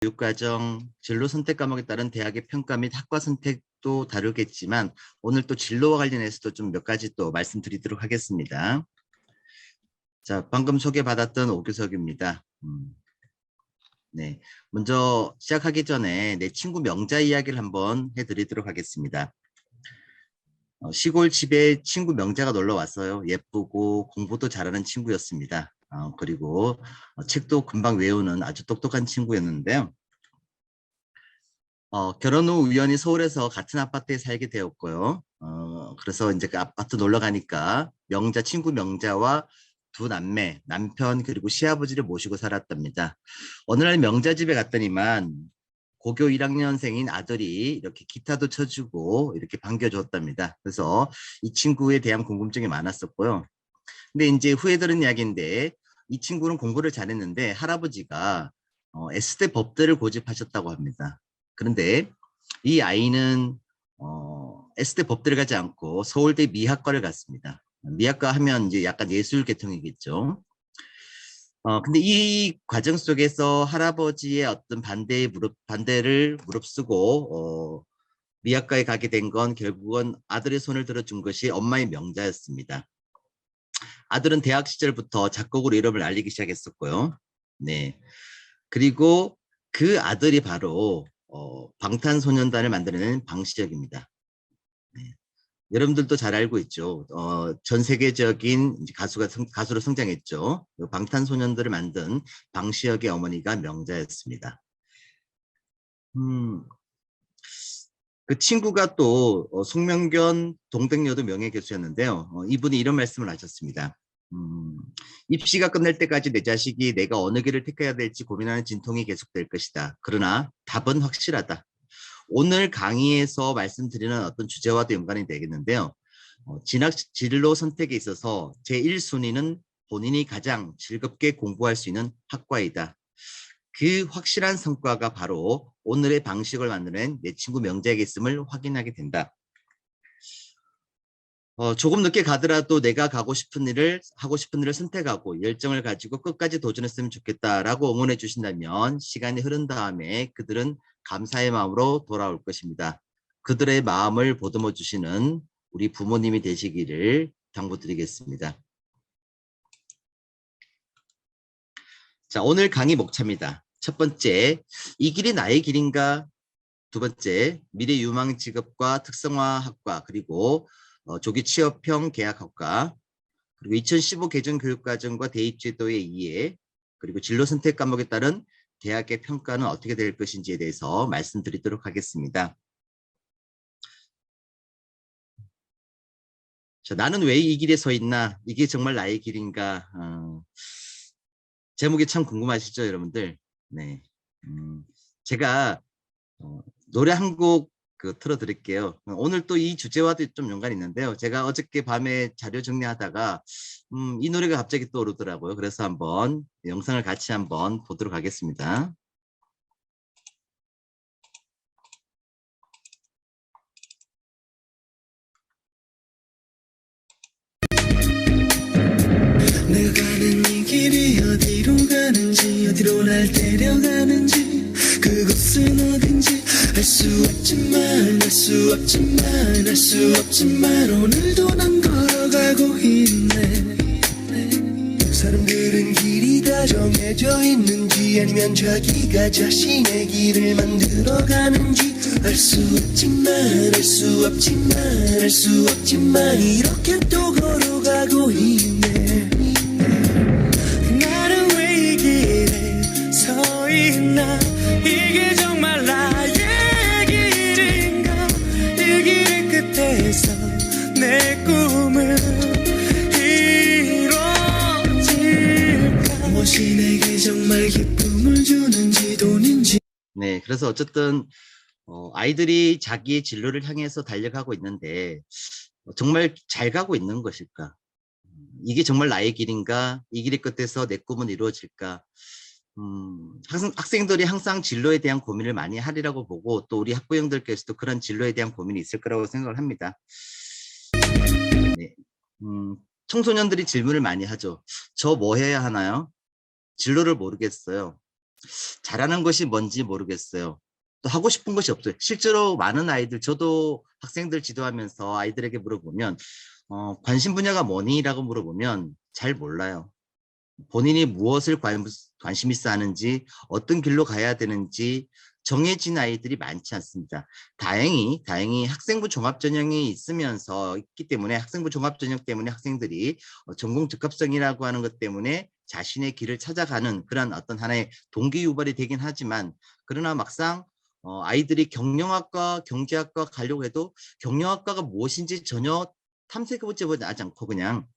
교육과정 진로 선택 과목에 따른 대학의 평가 및 학과 선택도 다루겠지만 오늘 또 진로와 관련해서도 좀 몇 가지 또 말씀드리도록 하겠습니다. 자, 방금 소개받았던 오규석입니다. 네, 먼저 시작하기 전에 내 친구 명자 이야기를 한번 해드리도록 하겠습니다. 시골 집에 친구 명자가 놀러 왔어요. 예쁘고 공부도 잘하는 친구였습니다. 그리고 책도 금방 외우는 아주 똑똑한 친구였는데요. 결혼 후 우연히 서울에서 같은 아파트에 살게 되었고요. 그래서 이제 그 아파트 놀러 가니까 친구 명자와 두 남매, 남편 그리고 시아버지를 모시고 살았답니다. 어느 날 명자 집에 갔더니만 고교 1학년생인 아들이 이렇게 기타도 쳐주고 이렇게 반겨줬답니다. 그래서 이 친구에 대한 궁금증이 많았었고요. 근데 이제 후에 들은 이야기인데 이 친구는 공부를 잘했는데 할아버지가 S대 법대를 고집하셨다고 합니다. 그런데 이 아이는 S대 법대를 가지 않고 서울대 미학과를 갔습니다. 미학과 하면 이제 약간 예술 계통이겠죠. 근데 이 과정 속에서 할아버지의 어떤 반대를 무릅쓰고 미학과에 가게 된 건 결국은 아들의 손을 들어준 것이 엄마의 명자였습니다. 아들은 대학 시절부터 작곡으로 이름을 알리기 시작했었고요. 네. 그리고 그 아들이 바로 방탄소년단을 만들어낸 방시혁입니다. 네. 여러분들도 잘 알고 있죠. 전 세계적인 가수로 성장했죠. 방탄소년단을 만든 방시혁의 어머니가 명자였습니다. 그 친구가 또 송명견 동백여도 명예교수였는데요. 이분이 이런 말씀을 하셨습니다. 입시가 끝날 때까지 내 자식이 내가 어느 길을 택해야 될지 고민하는 진통이 계속될 것이다. 그러나 답은 확실하다. 오늘 강의에서 말씀드리는 어떤 주제와도 연관이 되겠는데요. 진로 선택에 있어서 제1순위는 본인이 가장 즐겁게 공부할 수 있는 학과이다. 그 확실한 성과가 바로 오늘의 방식을 만드는 내 친구 명자에게 있음을 확인하게 된다. 조금 늦게 가더라도 내가 하고 싶은 일을 선택하고 열정을 가지고 끝까지 도전했으면 좋겠다라고 응원해 주신다면 시간이 흐른 다음에 그들은 감사의 마음으로 돌아올 것입니다. 그들의 마음을 보듬어 주시는 우리 부모님이 되시기를 당부드리겠습니다. 자, 오늘 강의 목차입니다. 첫 번째, 이 길이 나의 길인가? 두 번째, 미래 유망 직업과 특성화 학과, 그리고 조기 취업형 계약학과, 그리고 2015 개정 교육과정과 대입제도의 이해, 그리고 진로 선택 과목에 따른 대학의 평가는 어떻게 될 것인지에 대해서 말씀드리도록 하겠습니다. 자, 나는 왜 이 길에 서 있나? 이게 정말 나의 길인가? 제목이 참 궁금하시죠, 여러분들? 네. 제가 노래 한 곡 틀어드릴게요. 오늘 또 이 주제와도 좀 연관이 있는데요. 제가 어저께 밤에 자료 정리하다가 이 노래가 갑자기 떠오르더라고요. 그래서 한번 영상을 같이 한번 보도록 하겠습니다. 내가 가는 이 길이 어디로 가는지 어디로 날 데려가는지 그곳은 어딘지 알 수 없지만 오늘도 난 걸어가고 있네. 사람들은 길이 다 정해져 있는지 아니면 자기가 자신의 길을 만들어가는지 알 수 없지만 이렇게 또 걸어가고 있네. 나는 왜 이 길에 서 있나? 이게 정말 나의 길인가? 이 길의 끝에서 내 꿈을 이뤄질까? 무엇이 내게 정말 기쁨을 주는지 돈인지. 네, 그래서 어쨌든 아이들이 자기의 진로를 향해서 달려가고 있는데 정말 잘 가고 있는 것일까? 이게 정말 나의 길인가? 이 길의 끝에서 내 꿈은 이루어질까? 학생들이 항상 진로에 대한 고민을 많이 하리라고 보고 또 우리 학부형들께서도 그런 진로에 대한 고민이 있을 거라고 생각을 합니다. 네. 청소년들이 질문을 많이 하죠. 저 뭐 해야 하나요? 진로를 모르겠어요. 잘하는 것이 뭔지 모르겠어요. 또 하고 싶은 것이 없어요. 실제로 많은 아이들, 저도 학생들 지도하면서 아이들에게 물어보면 관심 분야가 뭐니? 라고 물어보면 잘 몰라요. 본인이 무엇을 관심 있어 하는지, 어떤 길로 가야 되는지 정해진 아이들이 많지 않습니다. 다행히 학생부 종합전형이 있기 때문에 학생부 종합전형 때문에 학생들이 전공 적합성이라고 하는 것 때문에 자신의 길을 찾아가는 그런 어떤 하나의 동기 유발이 되긴 하지만, 그러나 막상 아이들이 경영학과, 경제학과 가려고 해도 경영학과가 무엇인지 전혀 탐색해보지 않고 그냥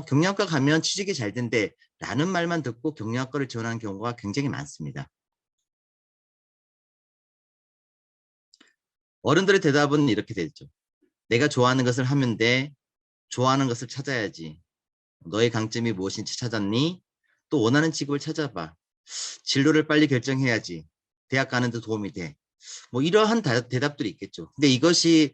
경영학과 가면 취직이 잘 된대 라는 말만 듣고 경영학과를 지원하는 경우가 굉장히 많습니다. 어른들의 대답은 이렇게 되죠. 내가 좋아하는 것을 하면 돼. 좋아하는 것을 찾아야지. 너의 강점이 무엇인지 찾았니? 또 원하는 직업을 찾아봐. 진로를 빨리 결정해야지. 대학 가는 데 도움이 돼. 뭐 이러한 대답들이 있겠죠. 근데 이것이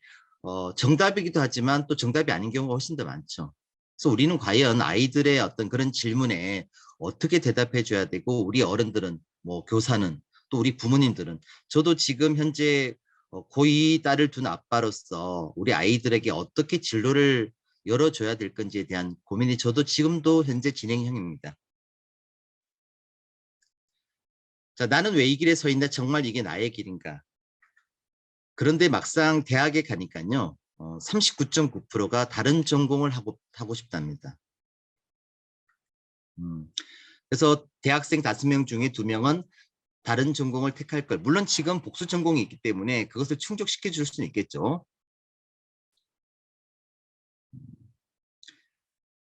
정답이기도 하지만 또 정답이 아닌 경우가 훨씬 더 많죠. 그래서 우리는 과연 아이들의 어떤 그런 질문에 어떻게 대답해 줘야 되고, 우리 어른들은, 뭐 교사는, 또 우리 부모님들은, 저도 지금 현재 고2 딸을 둔 아빠로서 우리 아이들에게 어떻게 진로를 열어줘야 될 건지에 대한 고민이 저도 지금도 현재 진행형입니다. 자, 나는 왜 이 길에 서 있나? 정말 이게 나의 길인가? 그런데 막상 대학에 가니까요, 39.9%가 다른 전공을 하고 싶답니다. 그래서 대학생 5명 중에 2명은 다른 전공을 택할 걸. 물론 지금 복수 전공이 있기 때문에 그것을 충족시켜 줄 수는 있겠죠.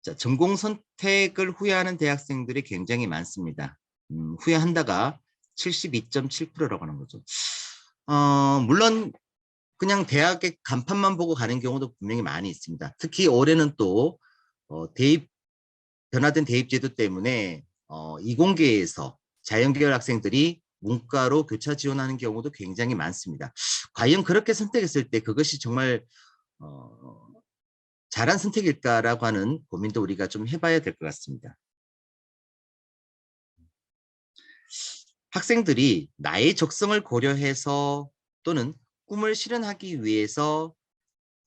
자, 전공 선택을 후회하는 대학생들이 굉장히 많습니다. 후회한다가 72.7%라고 하는 거죠. 물론 그냥 대학의 간판만 보고 가는 경우도 분명히 많이 있습니다. 특히 올해는 또 변화된 대입제도 때문에 이공계에서 자연계열 학생들이 문과로 교차 지원하는 경우도 굉장히 많습니다. 과연 그렇게 선택했을 때 그것이 정말 잘한 선택일까라고 하는 고민도 우리가 좀 해봐야 될 것 같습니다. 학생들이 나의 적성을 고려해서 또는 꿈을 실현하기 위해서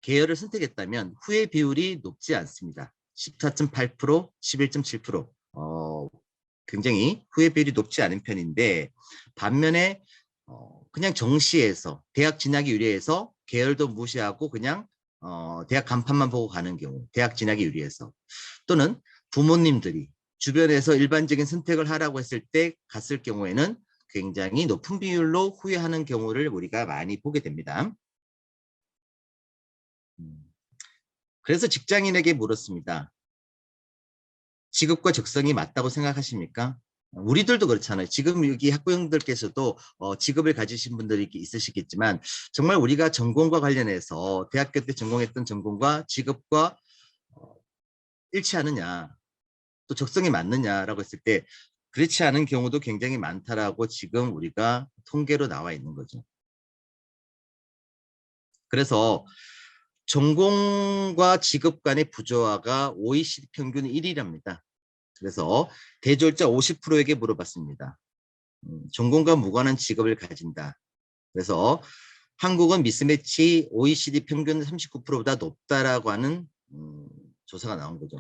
계열을 선택했다면 후회 비율이 높지 않습니다. 14.8%, 11.7%. 굉장히 후회 비율이 높지 않은 편인데, 반면에 그냥 정시에서 대학 진학이 유리해서 계열도 무시하고 그냥 대학 간판만 보고 가는 경우, 대학 진학이 유리해서, 또는 부모님들이 주변에서 일반적인 선택을 하라고 했을 때 갔을 경우에는 굉장히 높은 비율로 후회하는 경우를 우리가 많이 보게 됩니다. 그래서 직장인에게 물었습니다. 직업과 적성이 맞다고 생각하십니까? 우리들도 그렇잖아요. 지금 여기 학부형들께서도 직업을 가지신 분들이 있으시겠지만, 정말 우리가 전공과 관련해서 대학교 때 전공했던 전공과 직업과 일치하느냐, 또 적성이 맞느냐라고 했을 때 그렇지 않은 경우도 굉장히 많다라고 지금 우리가 통계로 나와 있는 거죠. 그래서 전공과 직업 간의 부조화가 OECD 평균 1위랍니다. 그래서 대졸자 50%에게 물어봤습니다. 전공과 무관한 직업을 가진다. 그래서 한국은 미스매치 OECD 평균 39%보다 높다라고 하는 조사가 나온 거죠.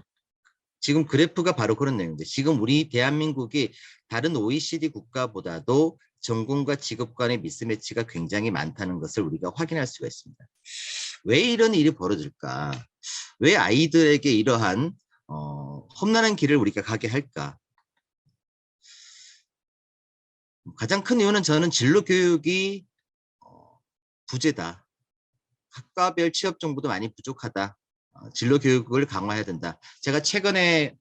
지금 그래프가 바로 그런 내용인데, 지금 우리 대한민국이 다른 OECD 국가보다도 전공과 직업 간의 미스매치가 굉장히 많다는 것을 우리가 확인할 수가 있습니다. 왜 이런 일이 벌어질까? 왜 아이들에게 이러한 험난한 길을 우리가 가게 할까? 가장 큰 이유는 저는 진로 교육이 부재다. 학과별 취업 정보도 많이 부족하다. 진로 교육을 강화해야 된다. 제가 최근에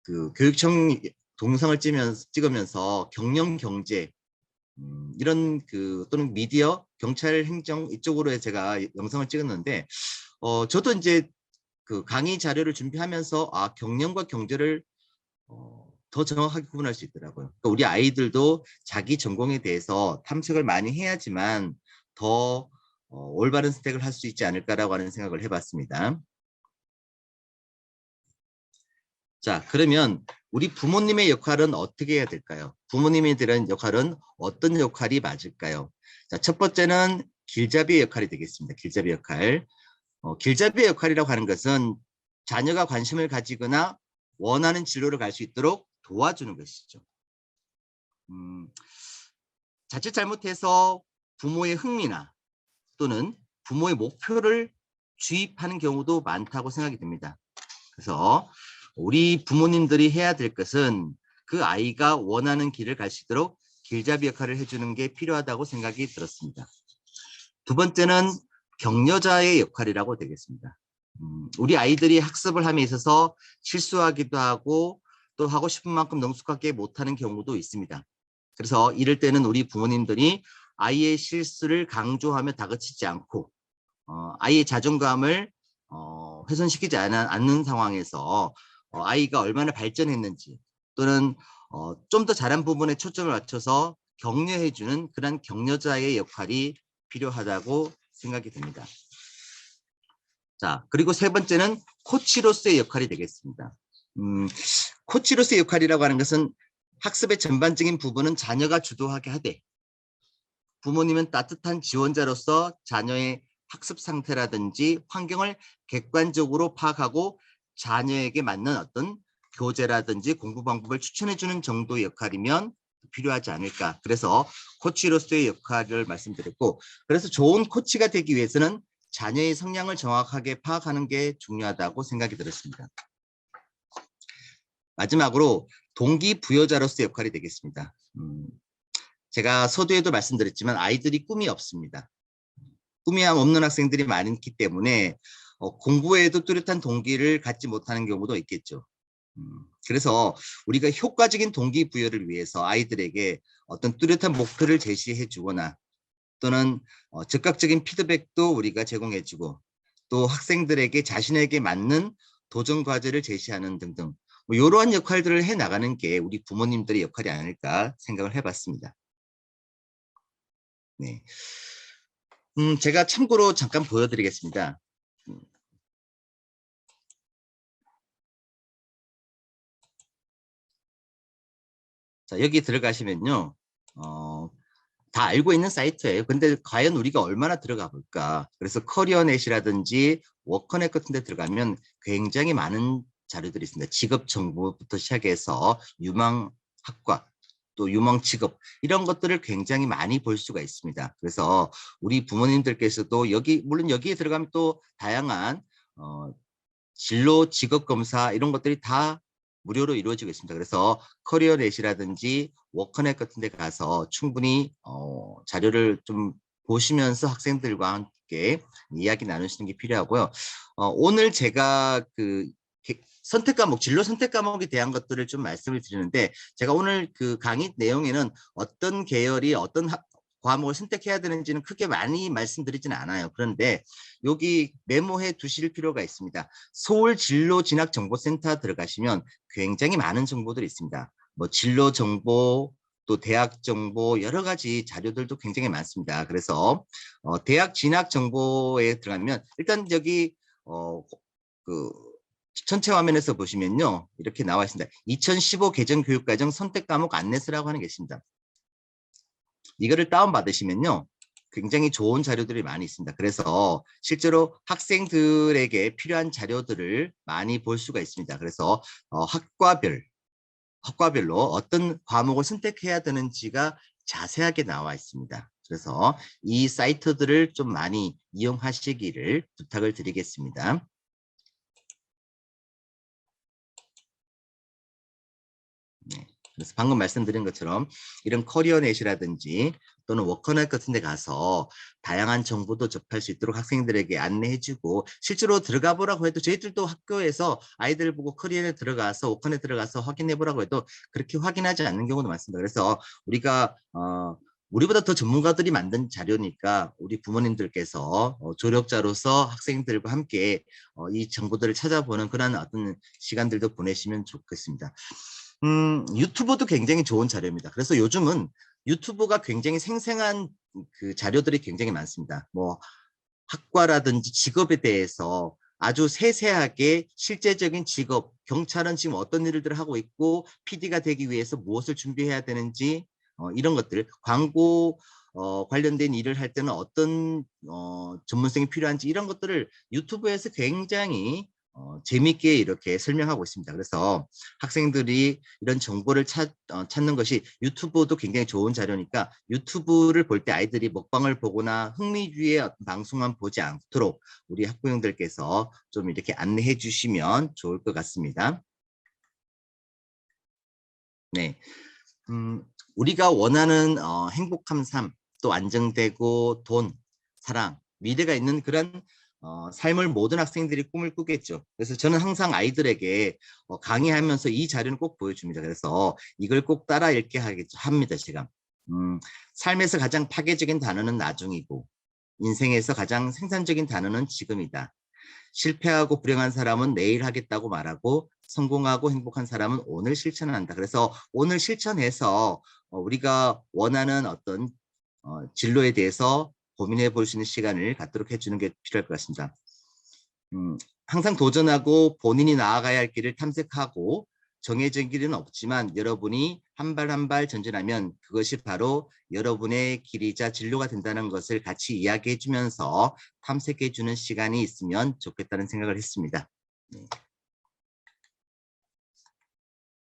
그 교육청 동영상을 찍으면서 경영 경제 이런 또는 미디어, 경찰, 행정 이쪽으로 제가 영상을 찍었는데, 저도 이제 그 강의 자료를 준비하면서 경영과 경제를 더 정확하게 구분할 수 있더라고요. 그러니까 우리 아이들도 자기 전공에 대해서 탐색을 많이 해야지만 더 올바른 선택을 할 수 있지 않을까라고 하는 생각을 해봤습니다. 자, 그러면 우리 부모님의 역할은 어떻게 해야 될까요? 부모님이 들은 역할은 어떤 역할이 맞을까요? 자, 첫 번째는 길잡이의 역할이 되겠습니다. 길잡이 역할. 길잡이의 역할이라고 하는 것은 자녀가 관심을 가지거나 원하는 진로를 갈 수 있도록 도와주는 것이죠. 자칫 잘못해서 부모의 흥미나 또는 부모의 목표를 주입하는 경우도 많다고 생각이 듭니다. 그래서 우리 부모님들이 해야 될 것은 그 아이가 원하는 길을 갈 수 있도록 길잡이 역할을 해주는 게 필요하다고 생각이 들었습니다. 두 번째는 격려자의 역할이라고 되겠습니다. 우리 아이들이 학습을 함에 있어서 실수하기도 하고 또 하고 싶은 만큼 능숙하게 못하는 경우도 있습니다. 그래서 이럴 때는 우리 부모님들이 아이의 실수를 강조하며 다그치지 않고 아이의 자존감을 훼손시키지 않는 상황에서 아이가 얼마나 발전했는지 또는 좀 더 잘한 부분에 초점을 맞춰서 격려해주는 그런 격려자의 역할이 필요하다고 생각이 듭니다. 자, 그리고 세 번째는 코치로서의 역할이 되겠습니다. 코치로서의 역할이라고 하는 것은 학습의 전반적인 부분은 자녀가 주도하게 하되 부모님은 따뜻한 지원자로서 자녀의 학습 상태라든지 환경을 객관적으로 파악하고 자녀에게 맞는 어떤 교재라든지 공부 방법을 추천해주는 정도의 역할이면 필요하지 않을까. 그래서 코치로서의 역할을 말씀드렸고, 그래서 좋은 코치가 되기 위해서는 자녀의 성향을 정확하게 파악하는 게 중요하다고 생각이 들었습니다. 마지막으로 동기부여자로서의 역할이 되겠습니다. 제가 서두에도 말씀드렸지만 아이들이 꿈이 없습니다. 꿈이 없는 학생들이 많기 때문에 공부에도 뚜렷한 동기를 갖지 못하는 경우도 있겠죠. 그래서 우리가 효과적인 동기부여를 위해서 아이들에게 어떤 뚜렷한 목표를 제시해 주거나 또는 즉각적인 피드백도 우리가 제공해 주고 또 학생들에게 자신에게 맞는 도전 과제를 제시하는 등등 이러한 역할들을 해 나가는 게 우리 부모님들의 역할이 아닐까 생각을 해봤습니다. 네. 제가 참고로 잠깐 보여드리겠습니다. 자, 여기 들어가시면요. 다 알고 있는 사이트예요. 근데 과연 우리가 얼마나 들어가 볼까? 그래서 커리어넷이라든지 워커넷 같은 데 들어가면 굉장히 많은 자료들이 있습니다. 직업 정보부터 시작해서 유망 학과, 또 유망 직업 이런 것들을 굉장히 많이 볼 수가 있습니다. 그래서 우리 부모님들께서도 물론 여기에 들어가면 또 다양한 진로 직업 검사 이런 것들이 다 무료로 이루어지고 있습니다. 그래서 커리어넷이라든지 워커넷 같은 데 가서 충분히 자료를 좀 보시면서 학생들과 함께 이야기 나누시는 게 필요하고요. 오늘 제가 선택 과목, 진로 선택 과목에 대한 것들을 좀 말씀을 드리는데 제가 오늘 그 강의 내용에는 어떤 계열이 어떤 과목을 선택해야 되는지는 크게 많이 말씀드리지는 않아요. 그런데 여기 메모해 두실 필요가 있습니다. 서울진로진학정보센터 들어가시면 굉장히 많은 정보들이 있습니다. 뭐 진로 정보, 또 대학 정보 여러 가지 자료들도 굉장히 많습니다. 그래서 대학 진학 정보에 들어가면 일단 여기 전체 화면에서 보시면요. 이렇게 나와 있습니다. 2015 개정교육과정 선택과목 안내서라고 하는 게 있습니다. 이거를 다운받으시면요. 굉장히 좋은 자료들이 많이 있습니다. 그래서 실제로 학생들에게 필요한 자료들을 많이 볼 수가 있습니다. 그래서 학과별로 어떤 과목을 선택해야 되는지가 자세하게 나와 있습니다. 그래서 이 사이트들을 좀 많이 이용하시기를 부탁을 드리겠습니다. 네. 그래서 방금 말씀드린 것처럼 이런 커리어넷이라든지 또는 워커넷 같은 데 가서 다양한 정보도 접할 수 있도록 학생들에게 안내해주고 실제로 들어가 보라고 해도 저희들도 학교에서 아이들 보고 커리어넷 들어가서 워커넷 들어가서 확인해 보라고 해도 그렇게 확인하지 않는 경우도 많습니다. 그래서 우리가 우리보다 더 전문가들이 만든 자료니까 우리 부모님들께서 조력자로서 학생들과 함께 이 정보들을 찾아보는 그런 어떤 시간들도 보내시면 좋겠습니다. 유튜브도 굉장히 좋은 자료입니다. 그래서 요즘은 유튜브가 굉장히 생생한 그 자료들이 굉장히 많습니다. 뭐 학과라든지 직업에 대해서 아주 세세하게 실제적인 직업, 경찰은 지금 어떤 일들을 하고 있고 PD가 되기 위해서 무엇을 준비해야 되는지 이런 것들, 광고 관련된 일을 할 때는 어떤 전문성이 필요한지 이런 것들을 유튜브에서 굉장히 재미있게 이렇게 설명하고 있습니다. 그래서 학생들이 이런 정보를 찾는 것이 유튜브도 굉장히 좋은 자료니까 유튜브를 볼 때 아이들이 먹방을 보거나 흥미주의의 어떤 방송만 보지 않도록 우리 학부형들께서 좀 이렇게 안내해 주시면 좋을 것 같습니다. 네, 우리가 원하는 행복한 삶, 또 안정되고 돈, 사랑, 미래가 있는 그런 삶을 모든 학생들이 꿈을 꾸겠죠. 그래서 저는 항상 아이들에게 강의하면서 이 자료는 꼭 보여줍니다. 그래서 이걸 꼭 따라 읽게 합니다, 제가. 삶에서 가장 파괴적인 단어는 나중이고, 인생에서 가장 생산적인 단어는 지금이다. 실패하고 불행한 사람은 내일 하겠다고 말하고 성공하고 행복한 사람은 오늘 실천한다. 그래서 오늘 실천해서 우리가 원하는 어떤 진로에 대해서 고민해 볼 수 있는 시간을 갖도록 해주는 게 필요할 것 같습니다. 항상 도전하고 본인이 나아가야 할 길을 탐색하고 정해진 길은 없지만 여러분이 한 발 한 발 전진하면 그것이 바로 여러분의 길이자 진로가 된다는 것을 같이 이야기해 주면서 탐색해 주는 시간이 있으면 좋겠다는 생각을 했습니다.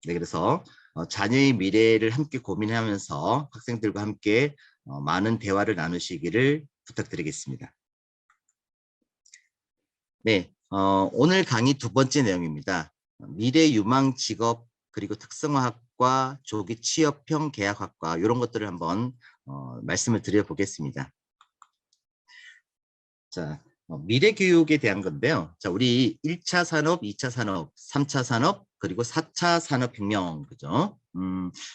네, 그래서 자녀의 미래를 함께 고민하면서 학생들과 함께 많은 대화를 나누시기를 부탁드리겠습니다. 네, 오늘 강의 두 번째 내용입니다. 미래 유망 직업 그리고 특성화학과 조기 취업형 계약학과 이런 것들을 한번 말씀을 드려보겠습니다. 자, 미래 교육에 대한 건데요. 자, 우리 1차 산업, 2차 산업, 3차 산업, 그리고 4차 산업혁명, 그죠?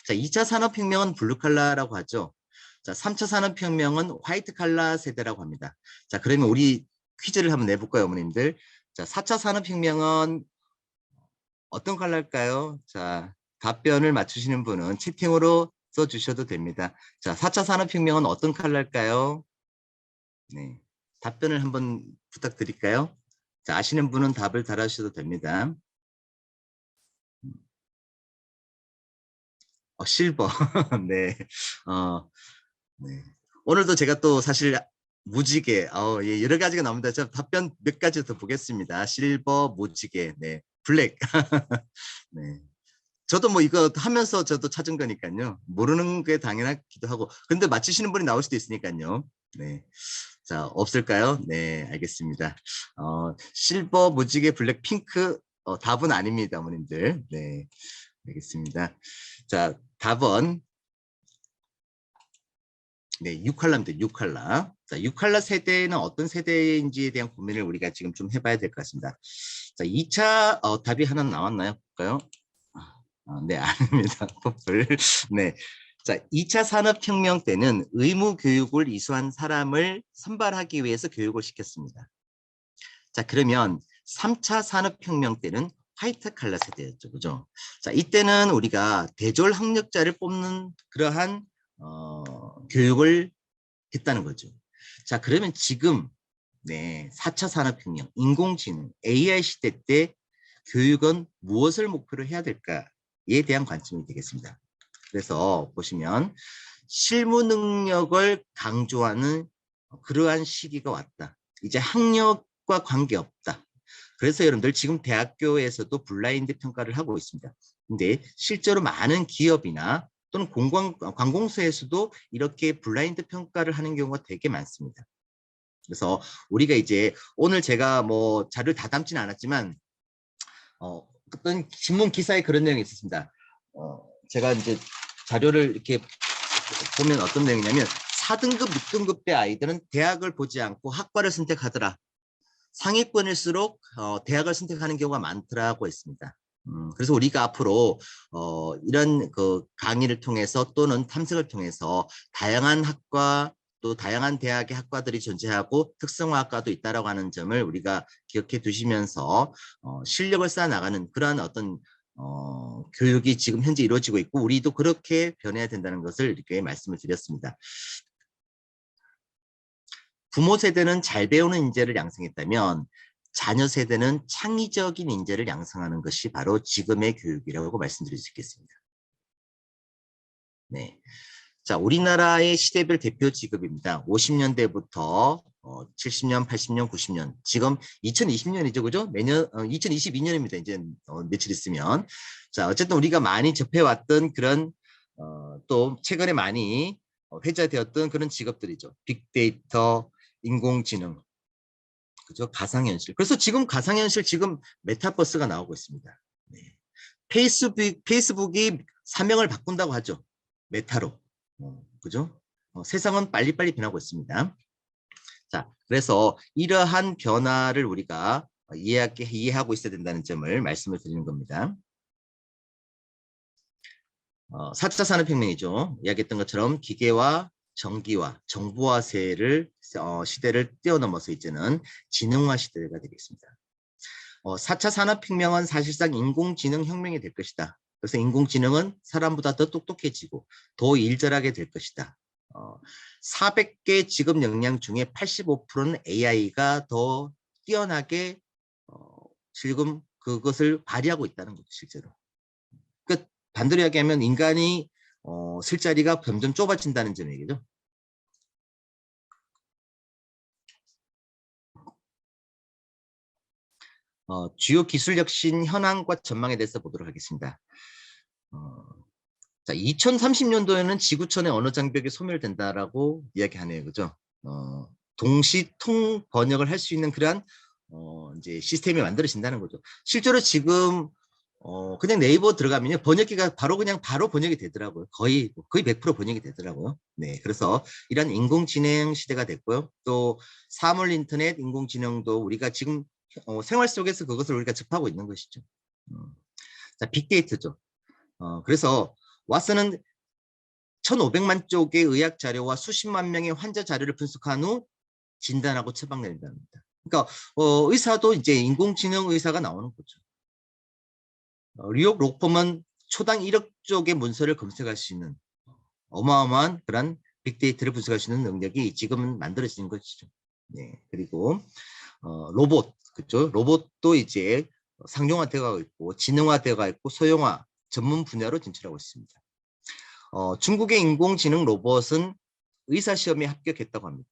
자, 2차 산업혁명은 블루칼라라고 하죠. 자, 3차 산업혁명은 화이트칼라 세대라고 합니다. 자, 그러면 우리 퀴즈를 한번 내볼까요, 어머님들? 자, 4차 산업혁명은 어떤 컬러일까요? 자, 답변을 맞추시는 분은 채팅으로 써주셔도 됩니다. 자, 4차 산업혁명은 어떤 컬러일까요? 네, 답변을 한번 부탁드릴까요? 자, 아시는 분은 답을 달아주셔도 됩니다. 실버. 네. 네. 오늘도 제가 또 사실 무지개, 예, 여러 가지가 나옵니다. 저 답변 몇 가지 더 보겠습니다. 실버, 무지개, 네, 블랙. 네. 저도 뭐 이거 하면서 저도 찾은 거니까요. 모르는 게 당연하기도 하고. 근데 맞히시는 분이 나올 수도 있으니까요. 네. 자, 없을까요? 네, 알겠습니다. 실버, 무지개, 블랙, 핑크, 답은 아닙니다, 어머님들. 네, 알겠습니다. 자, 답은 네, 6칼라입니다. 6칼라. 자, 6칼라 세대는 어떤 세대인지에 대한 고민을 우리가 지금 좀 해봐야 될 것 같습니다. 자, 2차 답이 하나 나왔나요? 볼까요? 네, 아닙니다. 퍼플. 네. 자, 2차 산업혁명 때는 의무 교육을 이수한 사람을 선발하기 위해서 교육을 시켰습니다. 자, 그러면 3차 산업혁명 때는 화이트 칼라 세대였죠. 그죠? 자, 이때는 우리가 대졸 학력자를 뽑는 그러한 교육을 했다는 거죠. 자, 그러면 지금 네, 4차 산업혁명, 인공지능, AI 시대 때 교육은 무엇을 목표로 해야 될까에 대한 관점이 되겠습니다. 그래서 보시면 실무 능력을 강조하는 그러한 시기가 왔다. 이제 학력과 관계없다. 그래서 여러분들 지금 대학교에서도 블라인드 평가를 하고 있습니다. 근데 실제로 많은 기업이나 또는 관공서에서도 이렇게 블라인드 평가를 하는 경우가 되게 많습니다. 그래서 우리가 이제 오늘 제가 뭐 자료를 다 담지는 않았지만 어떤 신문 기사에 그런 내용이 있었습니다. 제가 이제 자료를 이렇게 보면 어떤 내용이냐면 4등급, 6등급 대 아이들은 대학을 보지 않고 학과를 선택하더라. 상위권일수록 대학을 선택하는 경우가 많더라고 했습니다. 그래서 우리가 앞으로 이런 그 강의를 통해서 또는 탐색을 통해서 다양한 학과 또 다양한 대학의 학과들이 존재하고 특성화학과도 있다라고 하는 점을 우리가 기억해 두시면서 실력을 쌓아 나가는 그러한 어떤 교육이 지금 현재 이루어지고 있고 우리도 그렇게 변해야 된다는 것을 이렇게 말씀을 드렸습니다. 부모 세대는 잘 배우는 인재를 양성했다면 자녀 세대는 창의적인 인재를 양성하는 것이 바로 지금의 교육이라고 말씀드릴 수 있겠습니다. 네. 자, 우리나라의 시대별 대표 직업입니다. 50년대부터 70년, 80년, 90년. 지금 2020년이죠, 그죠? 매년 2022년입니다. 이제 며칠 있으면. 자, 어쨌든 우리가 많이 접해왔던 그런 또 최근에 많이 회자되었던 그런 직업들이죠. 빅데이터, 인공지능, 그죠? 가상현실. 그래서 지금 가상현실 지금 메타버스가 나오고 있습니다. 네. 페이스북이 사명을 바꾼다고 하죠. 메타로. 그죠? 세상은 빨리빨리 변하고 있습니다. 자, 그래서 이러한 변화를 우리가 이해하고 있어야 된다는 점을 말씀을 드리는 겁니다. 4차 산업혁명이죠. 이야기했던 것처럼 기계와 전기와 정보화세를 시대를 뛰어넘어서 이제는 지능화 시대가 되겠습니다. 4차 산업혁명은 사실상 인공지능 혁명이 될 것이다. 그래서 인공지능은 사람보다 더 똑똑해지고 더 일절하게 될 것이다. 400개 직업 역량 중에 85%는 AI가 더 뛰어나게 지금 그것을 발휘하고 있다는 거죠, 실제로. 그 반대로 이야기하면 인간이 쓸 자리가 점점 좁아진다는 점 얘기죠. 주요 기술 혁신 현황과 전망에 대해서 보도록 하겠습니다. 자, 2030년도에는 지구촌의 언어 장벽이 소멸된다라고 이야기하네요, 그죠? 동시 통 번역을 할 수 있는 그러한 이제 시스템이 만들어진다는 거죠. 실제로 지금 그냥 네이버 들어가면요 번역기가 바로 번역이 되더라고요. 거의 100% 번역이 되더라고요. 네, 그래서 이런 인공지능 시대가 됐고요. 또 사물 인터넷 인공지능도 우리가 지금 생활 속에서 그것을 우리가 접하고 있는 것이죠. 자, 빅데이터죠. 그래서 왓슨은 1,500만 쪽의 의학 자료와 수십만 명의 환자 자료를 분석한 후 진단하고 처방 내린답니다. 그러니까 의사도 이제 인공지능 의사가 나오는 거죠. 뉴욕 록펌은 초당 1억 쪽의 문서를 검색할 수 있는 어마어마한 그런 빅데이터를 분석할 수 있는 능력이 지금은 만들어지는 것이죠. 네, 그리고 로봇, 그렇죠? 로봇도 이제 상용화되어 있고 지능화되어 있고 소형화 전문 분야로 진출하고 있습니다. 중국의 인공지능 로봇은 의사시험에 합격했다고 합니다.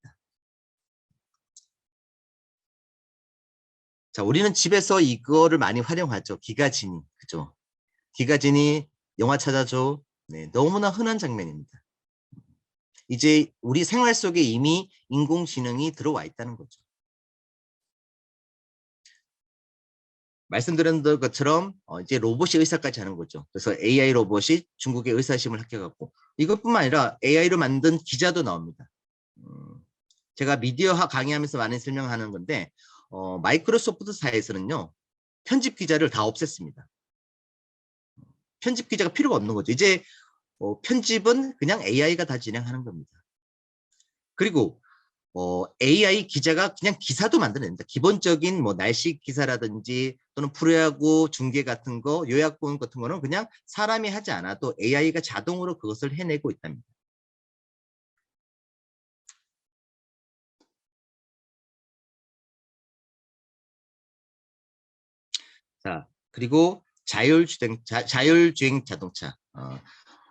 자, 우리는 집에서 이거를 많이 활용하죠. 기가진이, 그죠? 기가진이 영화 찾아줘. 네, 너무나 흔한 장면입니다. 이제 우리 생활 속에 이미 인공지능이 들어와 있다는 거죠. 말씀드린 것처럼 이제 로봇이 의사까지 하는 거죠. 그래서 AI 로봇이 중국의 의사시험을 합격하고 이것뿐만 아니라 AI로 만든 기자도 나옵니다. 제가 미디어학 강의하면서 많이 설명하는 건데 마이크로소프트사에서는요. 편집 기자를 다 없앴습니다. 편집 기자가 필요가 없는 거죠. 이제 편집은 그냥 AI가 다 진행하는 겁니다. 그리고 AI 기자가 그냥 기사도 만들어냅니다. 기본적인 뭐 날씨 기사라든지 또는 프로야구 중계 같은 거, 요약본 같은 거는 그냥 사람이 하지 않아도 AI가 자동으로 그것을 해내고 있답니다. 자, 그리고 자율주행 자동차.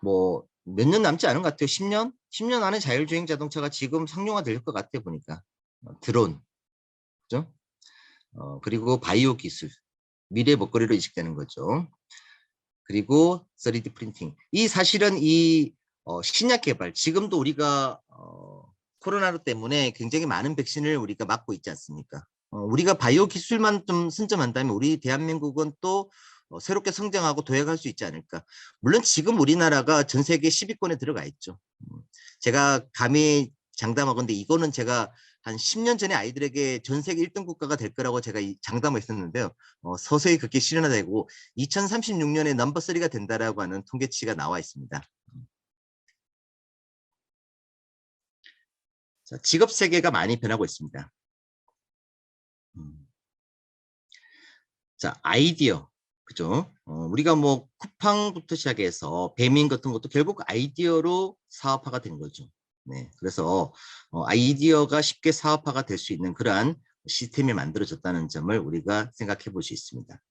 뭐 몇 년 남지 않은 것 같아요. 10년? 10년 안에 자율주행 자동차가 지금 상용화 될 것 같아 보니까. 드론, 그죠? 그리고 바이오 기술, 미래 먹거리로 인식되는 거죠. 그리고 3D 프린팅. 이 사실은 이 신약 개발, 지금도 우리가 코로나 때문에 굉장히 많은 백신을 우리가 맞고 있지 않습니까? 우리가 바이오 기술만 좀 선점한다면 우리 대한민국은 또 새롭게 성장하고 도약할 수 있지 않을까. 물론 지금 우리나라가 전 세계 10위권에 들어가 있죠. 제가 감히 장담하건데 이거는 제가 한 10년 전에 아이들에게 전 세계 1등 국가가 될 거라고 제가 장담을 했었는데요. 서서히 그렇게 실현화되고 2036년에 넘버 3가 된다라고 하는 통계치가 나와 있습니다. 자, 직업 세계가 많이 변하고 있습니다. 자, 아이디어. 그죠? 우리가 뭐 쿠팡부터 시작해서 배민 같은 것도 결국 아이디어로 사업화가 된 거죠. 네, 그래서 아이디어가 쉽게 사업화가 될 수 있는 그러한 시스템이 만들어졌다는 점을 우리가 생각해 볼 수 있습니다.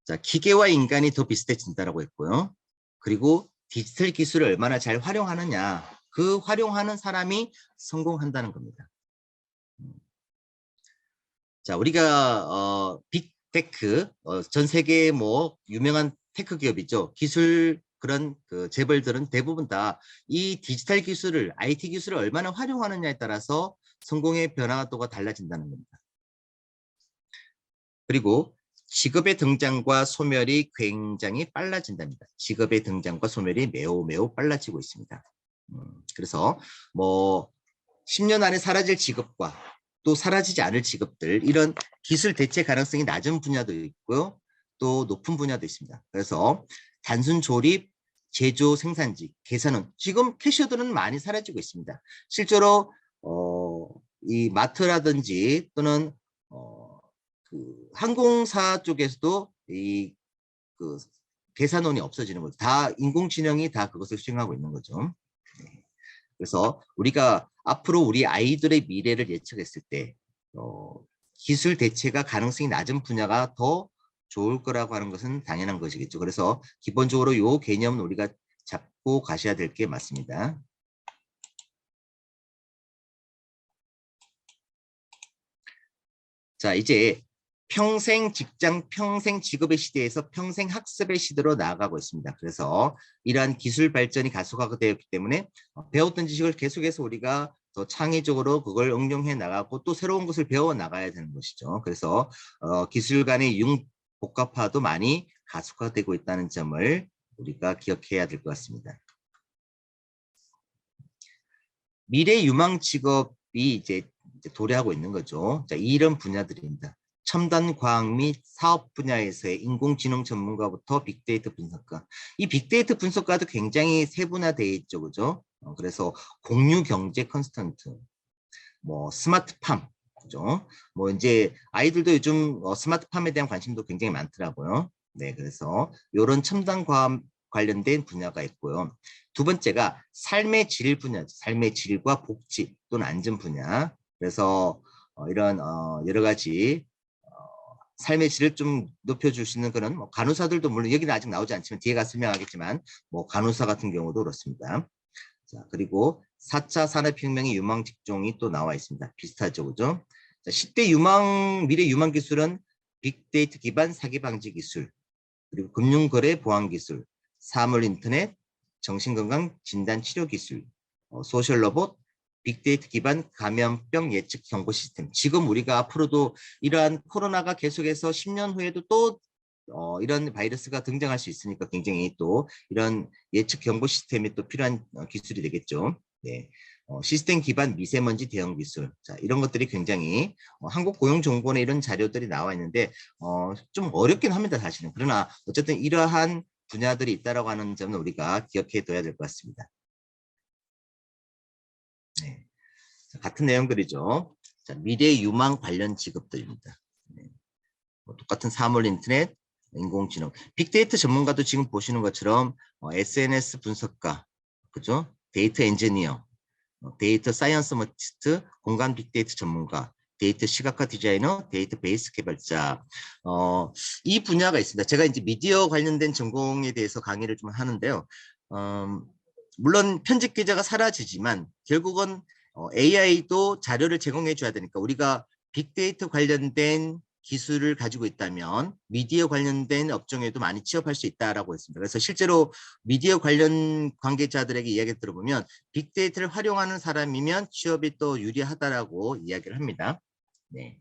자, 기계와 인간이 더 비슷해진다라고 했고요. 그리고 디지털 기술을 얼마나 잘 활용하느냐, 그 활용하는 사람이 성공한다는 겁니다. 자, 우리가 빅테크, 전 세계 뭐 유명한 테크 기업이죠. 기술 그런 그 재벌들은 대부분 다 이 디지털 기술을, IT 기술을 얼마나 활용하느냐에 따라서 성공의 변화도가 달라진다는 겁니다. 그리고 직업의 등장과 소멸이 굉장히 빨라진답니다. 직업의 등장과 소멸이 매우 빨라지고 있습니다. 그래서 뭐 10년 안에 사라질 직업과 또 사라지지 않을 직업들, 이런 기술 대체 가능성이 낮은 분야도 있고요. 또 높은 분야도 있습니다. 그래서 단순 조립, 제조, 생산직, 계산은 지금 캐셔들은 많이 사라지고 있습니다. 실제로 이 마트라든지 또는 그 항공사 쪽에서도 이 그 계산원이 없어지는 거죠. 다 인공지능이 다 그것을 수행하고 있는 거죠. 네. 그래서 우리가 앞으로 우리 아이들의 미래를 예측했을 때 기술 대체가 가능성이 낮은 분야가 더 좋을 거라고 하는 것은 당연한 것이겠죠. 그래서 기본적으로 이 개념은 우리가 잡고 가셔야 될 게 맞습니다. 자, 이제 평생 직장, 평생 직업의 시대에서 평생 학습의 시대로 나아가고 있습니다. 그래서 이러한 기술 발전이 가속화가 되었기 때문에 배웠던 지식을 계속해서 우리가 더 창의적으로 그걸 응용해 나가고 또 새로운 것을 배워 나가야 되는 것이죠. 그래서 기술 간의 융복합화도 많이 가속화되고 있다는 점을 우리가 기억해야 될 것 같습니다. 미래 유망 직업이 이제 도래하고 있는 거죠. 자, 이런 분야들입니다. 첨단 과학 및 사업 분야에서의 인공지능 전문가부터 빅데이터 분석가. 이 빅데이터 분석가도 굉장히 세분화되어 있죠, 그죠? 그래서 공유 경제 컨스턴트, 뭐 스마트팜, 그죠? 뭐 이제 아이들도 요즘 스마트팜에 대한 관심도 굉장히 많더라고요. 네, 그래서 이런 첨단 과학 관련된 분야가 있고요. 두 번째가 삶의 질 분야죠. 삶의 질과 복지 또는 안전 분야. 그래서 이런 여러 가지 삶의 질을 좀 높여줄 수 있는 그런 뭐 간호사들도 물론 여기는 아직 나오지 않지만 뒤에 가 설명하겠지만 뭐 간호사 같은 경우도 그렇습니다. 자, 그리고 4차 산업혁명의 유망 직종이 또 나와 있습니다. 비슷하죠, 그죠? 자, 10대 유망, 미래 유망 기술은 빅데이터 기반 사기 방지 기술, 그리고 금융거래 보안 기술, 사물 인터넷, 정신건강 진단 치료 기술, 소셜 로봇, 빅데이터 기반 감염병 예측 경보 시스템. 지금 우리가 앞으로도 이러한 코로나가 계속해서 10년 후에도 또 이런 바이러스가 등장할 수 있으니까 굉장히 또 이런 예측 경보 시스템이 또 필요한 기술이 되겠죠. 네. 시스템 기반 미세먼지 대응 기술. 자, 이런 것들이 굉장히 한국고용정보원에 이런 자료들이 나와 있는데 좀 어렵긴 합니다, 사실은. 그러나 어쨌든 이러한 분야들이 있다라고 하는 점은 우리가 기억해 둬야 될 것 같습니다. 네. 자, 같은 내용들이죠. 자, 미래 유망 관련 직업들입니다. 네. 뭐 똑같은 사물 인터넷, 인공지능, 빅데이터 전문가도 지금 보시는 것처럼 SNS 분석가, 그죠? 데이터 엔지니어, 데이터 사이언스머티스트, 공간 빅데이터 전문가, 데이터 시각화 디자이너, 데이터베이스 개발자, 이 분야가 있습니다. 제가 이제 미디어 관련된 전공에 대해서 강의를 좀 하는데요. 물론 편집 기자가 사라지지만 결국은 AI도 자료를 제공해 줘야 되니까 우리가 빅데이터 관련된 기술을 가지고 있다면 미디어 관련된 업종에도 많이 취업할 수 있다라고 했습니다. 그래서 실제로 미디어 관련 관계자들에게 이야기 들어보면 빅데이터를 활용하는 사람이면 취업이 또 유리하다라고 이야기를 합니다. 네.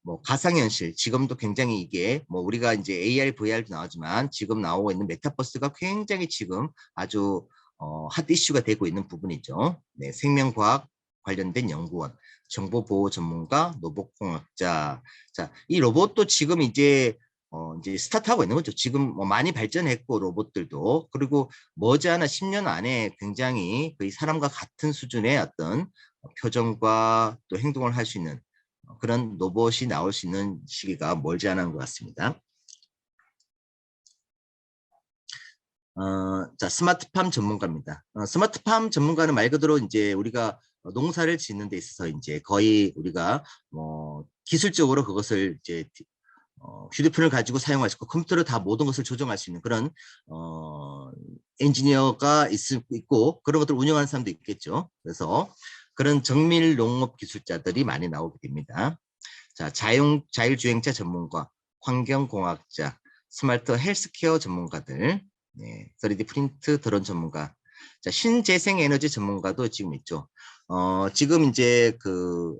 뭐 가상현실 지금도 굉장히 이게 뭐 우리가 이제 AR, VR도 나오지만 지금 나오고 있는 메타버스가 굉장히 지금 아주 핫 이슈가 되고 있는 부분이죠. 네, 생명과학 관련된 연구원, 정보보호 전문가, 로봇공학자. 자, 이 로봇도 지금 이제 스타트하고 있는 거죠. 지금 뭐 많이 발전했고 로봇들도 그리고 머지않아 10년 안에 굉장히 거의 사람과 같은 수준의 어떤 표정과 또 행동을 할 수 있는 그런 로봇이 나올 수 있는 시기가 멀지 않은 것 같습니다. 자, 스마트팜 전문가입니다. 스마트팜 전문가는 말 그대로 이제 우리가 농사를 짓는 데 있어서 이제 거의 우리가 기술적으로 그것을 이제 휴대폰을 가지고 사용할 수 있고 컴퓨터로 다 모든 것을 조정할 수 있는 그런 엔지니어가 있고 그런 것들을 운영하는 사람도 있겠죠. 그래서 그런 정밀 농업 기술자들이 많이 나오게 됩니다. 자, 자율주행차 전문가, 환경공학자, 스마트 헬스케어 전문가들, 네, 3D 프린트 드론 전문가, 자, 신재생에너지 전문가도 지금 있죠. 지금 이제 그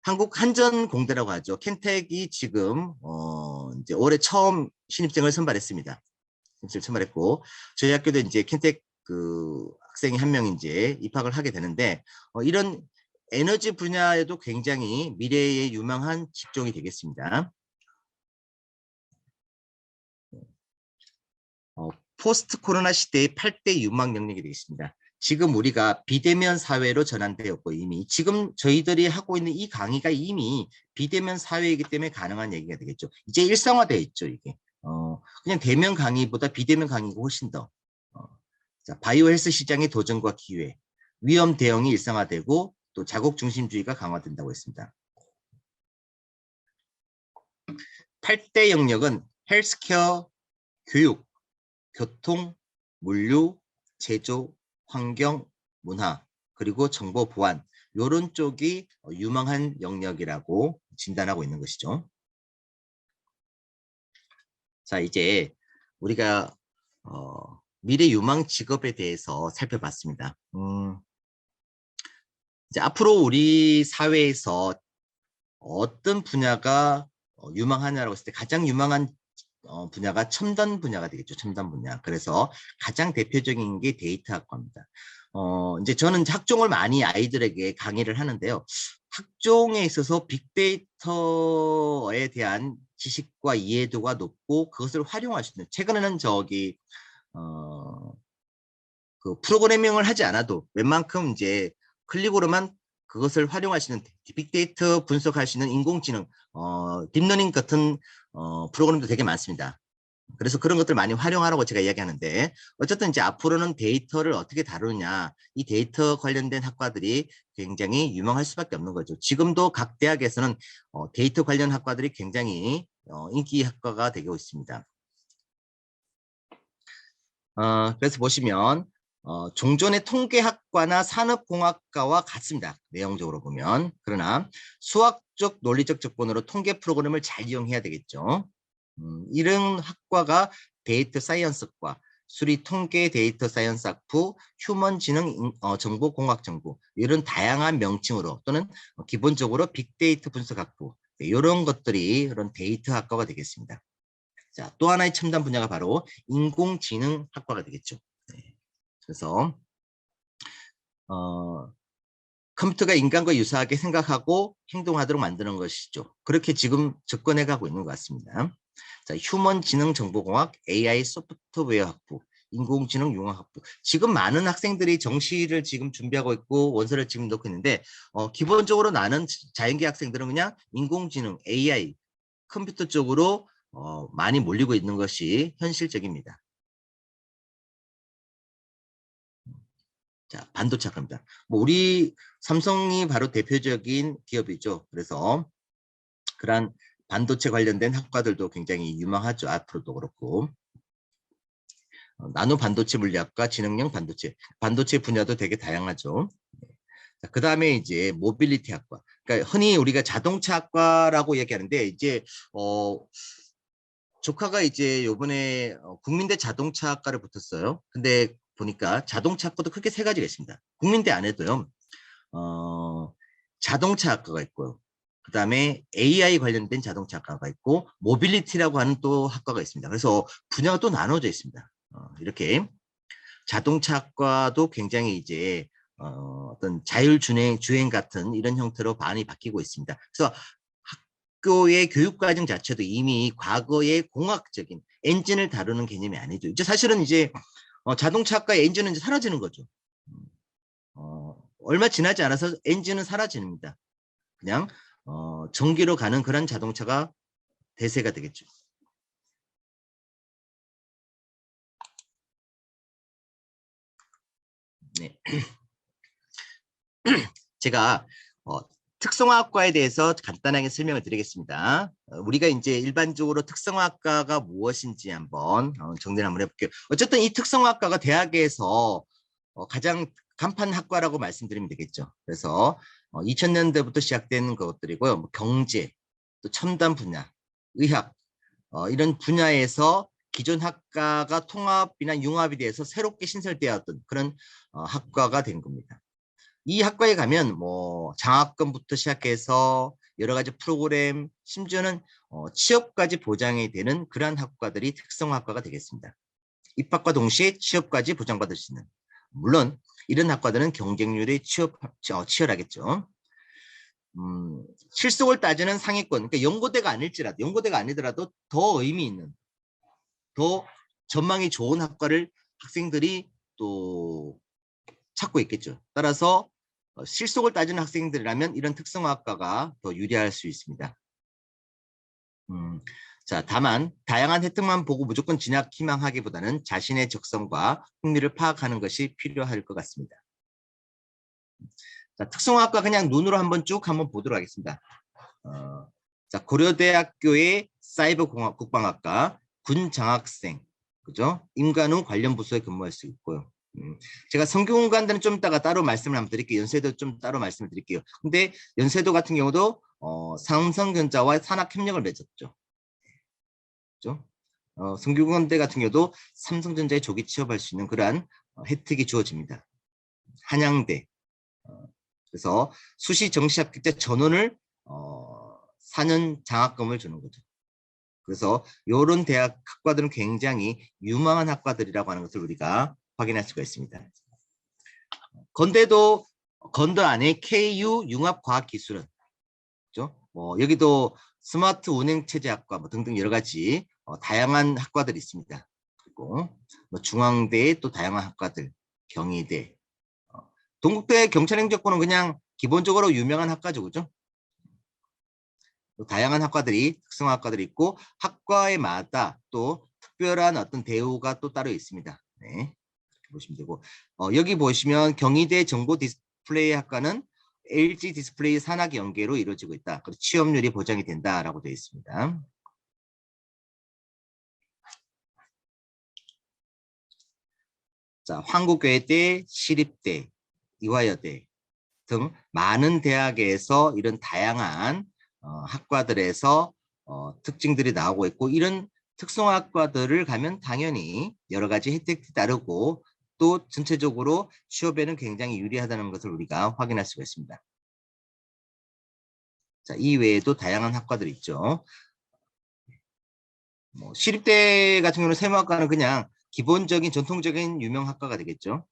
한국한전공대라고 하죠. 켄텍이 지금 이제 올해 처음 신입생을 선발했습니다. 신입생을 선발했고 저희 학교도 이제 켄텍 그 학생이 한 명 이제 입학을 하게 되는데 이런 에너지 분야에도 굉장히 미래의 유망한 직종이 되겠습니다. 포스트 코로나 시대의 8대 유망 영역이 되겠습니다. 지금 우리가 비대면 사회로 전환되었고 이미 지금 저희들이 하고 있는 이 강의가 이미 비대면 사회이기 때문에 가능한 얘기가 되겠죠. 이제 일상화되어 있죠, 이게. 그냥 대면 강의보다 비대면 강의가 훨씬 더. 자, 바이오 헬스 시장의 도전과 기회, 위험 대응이 일상화되고 또 자국 중심주의가 강화된다고 했습니다. 8대 영역은 헬스케어, 교육, 교통, 물류, 제조, 환경, 문화, 그리고 정보 보안 이런 쪽이 유망한 영역이라고 진단하고 있는 것이죠. 자, 이제 우리가 미래 유망 직업에 대해서 살펴봤습니다. 이제 앞으로 우리 사회에서 어떤 분야가 유망하냐라고 했을 때 가장 유망한 분야가 첨단 분야가 되겠죠. 첨단 분야. 그래서 가장 대표적인 게 데이터학과입니다. 이제 저는 학종을 많이 아이들에게 강의를 하는데요. 학종에 있어서 빅데이터에 대한 지식과 이해도가 높고 그것을 활용할 수 있는 최근에는 그 프로그래밍을 하지 않아도 웬만큼 이제 클릭으로만 그것을 활용할 수 있는 빅데이터 분석할 수 있는 인공지능, 딥러닝 같은 프로그램도 되게 많습니다. 그래서 그런 것들 많이 활용하라고 제가 이야기하는데 어쨌든 이제 앞으로는 데이터를 어떻게 다루느냐 이 데이터 관련된 학과들이 굉장히 유망할 수밖에 없는 거죠. 지금도 각 대학에서는 데이터 관련 학과들이 굉장히 인기 학과가 되고 있습니다. 그래서 보시면 종전의 통계학과나 산업공학과와 같습니다. 내용적으로 보면. 그러나 수학적 논리적 접근으로 통계 프로그램을 잘 이용해야 되겠죠. 이런 학과가 데이터 사이언스과, 수리 통계 데이터 사이언스 학부, 휴먼 지능 정보공학 정보 이런 다양한 명칭으로 또는 기본적으로 빅데이터 분석 학부 이런 것들이 이런 데이터 학과가 되겠습니다. 자, 또 하나의 첨단 분야가 바로 인공지능 학과가 되겠죠. 네. 그래서 컴퓨터가 인간과 유사하게 생각하고 행동하도록 만드는 것이죠. 그렇게 지금 접근해 가고 있는 것 같습니다. 자, 휴먼 지능 정보공학, AI 소프트웨어 학부, 인공지능 융합 학부. 지금 많은 학생들이 정시를 지금 준비하고 있고 원서를 지금 넣고 있는데 기본적으로 나는 자연계 학생들은 그냥 인공지능, AI, 컴퓨터 쪽으로 많이 몰리고 있는 것이 현실적입니다. 자, 반도체 학과입니다. 뭐 우리 삼성이 바로 대표적인 기업이죠. 그래서 그러한 반도체 관련된 학과들도 굉장히 유망하죠. 앞으로도 그렇고. 나노 반도체 물리학과, 지능형 반도체, 반도체 분야도 되게 다양하죠. 그 다음에 이제 모빌리티 학과. 그러니까 흔히 우리가 자동차 학과라고 얘기하는데 이제 조카가 이제 요번에 국민대 자동차학과를 붙었어요. 근데 보니까 자동차학과도 크게 세 가지가 있습니다. 국민대 안에도요. 자동차학과가 있고요. 그 다음에 AI 관련된 자동차학과가 있고 모빌리티라고 하는 또 학과가 있습니다. 그래서 분야가 또 나눠져 있습니다. 이렇게 자동차학과도 굉장히 이제 어떤 자율주행 같은 이런 형태로 많이 바뀌고 있습니다. 그래서 학교의 교육과정 자체도 이미 과거의 공학적인 엔진을 다루는 개념이 아니죠. 이제 사실은 이제 자동차학과의 엔진은 이제 사라지는 거죠. 얼마 지나지 않아서 엔진은 사라집니다. 그냥 전기로 가는 그런 자동차가 대세가 되겠죠. 네. 제가 특성화학과에 대해서 간단하게 설명을 드리겠습니다. 우리가 이제 일반적으로 특성화학과가 무엇인지 한번 정리를 한번 해볼게요. 어쨌든 이 특성화학과가 대학에서 가장 간판 학과라고 말씀드리면 되겠죠. 그래서 2000년대부터 시작된 것들이고요. 뭐 경제, 또 첨단 분야, 의학 이런 분야에서 기존 학과가 통합이나 융합이 돼서 새롭게 신설되었던 그런 학과가 된 겁니다. 이 학과에 가면 뭐 장학금부터 시작해서 여러 가지 프로그램, 심지어는 취업까지 보장이 되는 그러한 학과들이 특성화학과가 되겠습니다. 입학과 동시에 취업까지 보장받을 수 있는. 물론 이런 학과들은 경쟁률이 치열하겠죠. 실속을 따지는 상위권, 그러니까 연고대가 아니더라도 더 의미 있는, 더 전망이 좋은 학과를 학생들이 또 찾고 있겠죠. 따라서 실속을 따지는 학생들이라면 이런 특성화학과가 더 유리할 수 있습니다. 자, 다만 다양한 혜택만 보고 무조건 진학 희망하기보다는 자신의 적성과 흥미를 파악하는 것이 필요할 것 같습니다. 자, 특성화학과 그냥 눈으로 한번 보도록 하겠습니다. 자, 고려대학교의 사이버 국방학과, 군장학생, 그죠? 임관우 관련 부서에 근무할 수 있고요. 제가 성균관대는 좀 이따가 따로 말씀을 한번 드릴게요. 연세도 좀 따로 말씀을 드릴게요. 근데 연세도 같은 경우도 삼성전자와 산학협력을 맺었죠. 그죠? 성균관대 같은 경우도 삼성전자에 조기 취업할 수 있는 그러한 혜택이 주어집니다. 한양대. 그래서 수시 정시 합격 때 전원을 4년 장학금을 주는 거죠. 그래서 이런 대학 학과들은 굉장히 유망한 학과들이라고 하는 것을 우리가 확인할 수가 있습니다. 건대 안에 KU 융합과학기술은, 그죠? 여기도 스마트 운행체제학과 뭐 등등 여러 가지 다양한 학과들이 있습니다. 그리고 뭐 중앙대의 또 다양한 학과들, 경희대, 동국대 경찰행정과는 그냥 기본적으로 유명한 학과죠, 그죠? 또 다양한 학과들이 특성학과들이 있고 학과에마다 또 특별한 어떤 대우가 또 따로 있습니다. 네, 보시면 되고 여기 보시면 경희대 정보 디스플레이 학과는 LG 디스플레이 산학 연계로 이루어지고 있다. 그리고 취업률이 보장이 된다라고 되어 있습니다. 자, 한국외대, 시립대, 이화여대 등 많은 대학에서 이런 다양한 학과들에서 특징들이 나오고 있고 이런 특성학과들을 가면 당연히 여러 가지 혜택이 따르고 또 전체적으로 취업에는 굉장히 유리하다는 것을 우리가 확인할 수가 있습니다. 자, 이 외에도 다양한 학과들이 있죠. 뭐 시립대 같은 경우는 세무학과는 그냥 기본적인 전통적인 유명 학과가 되겠죠.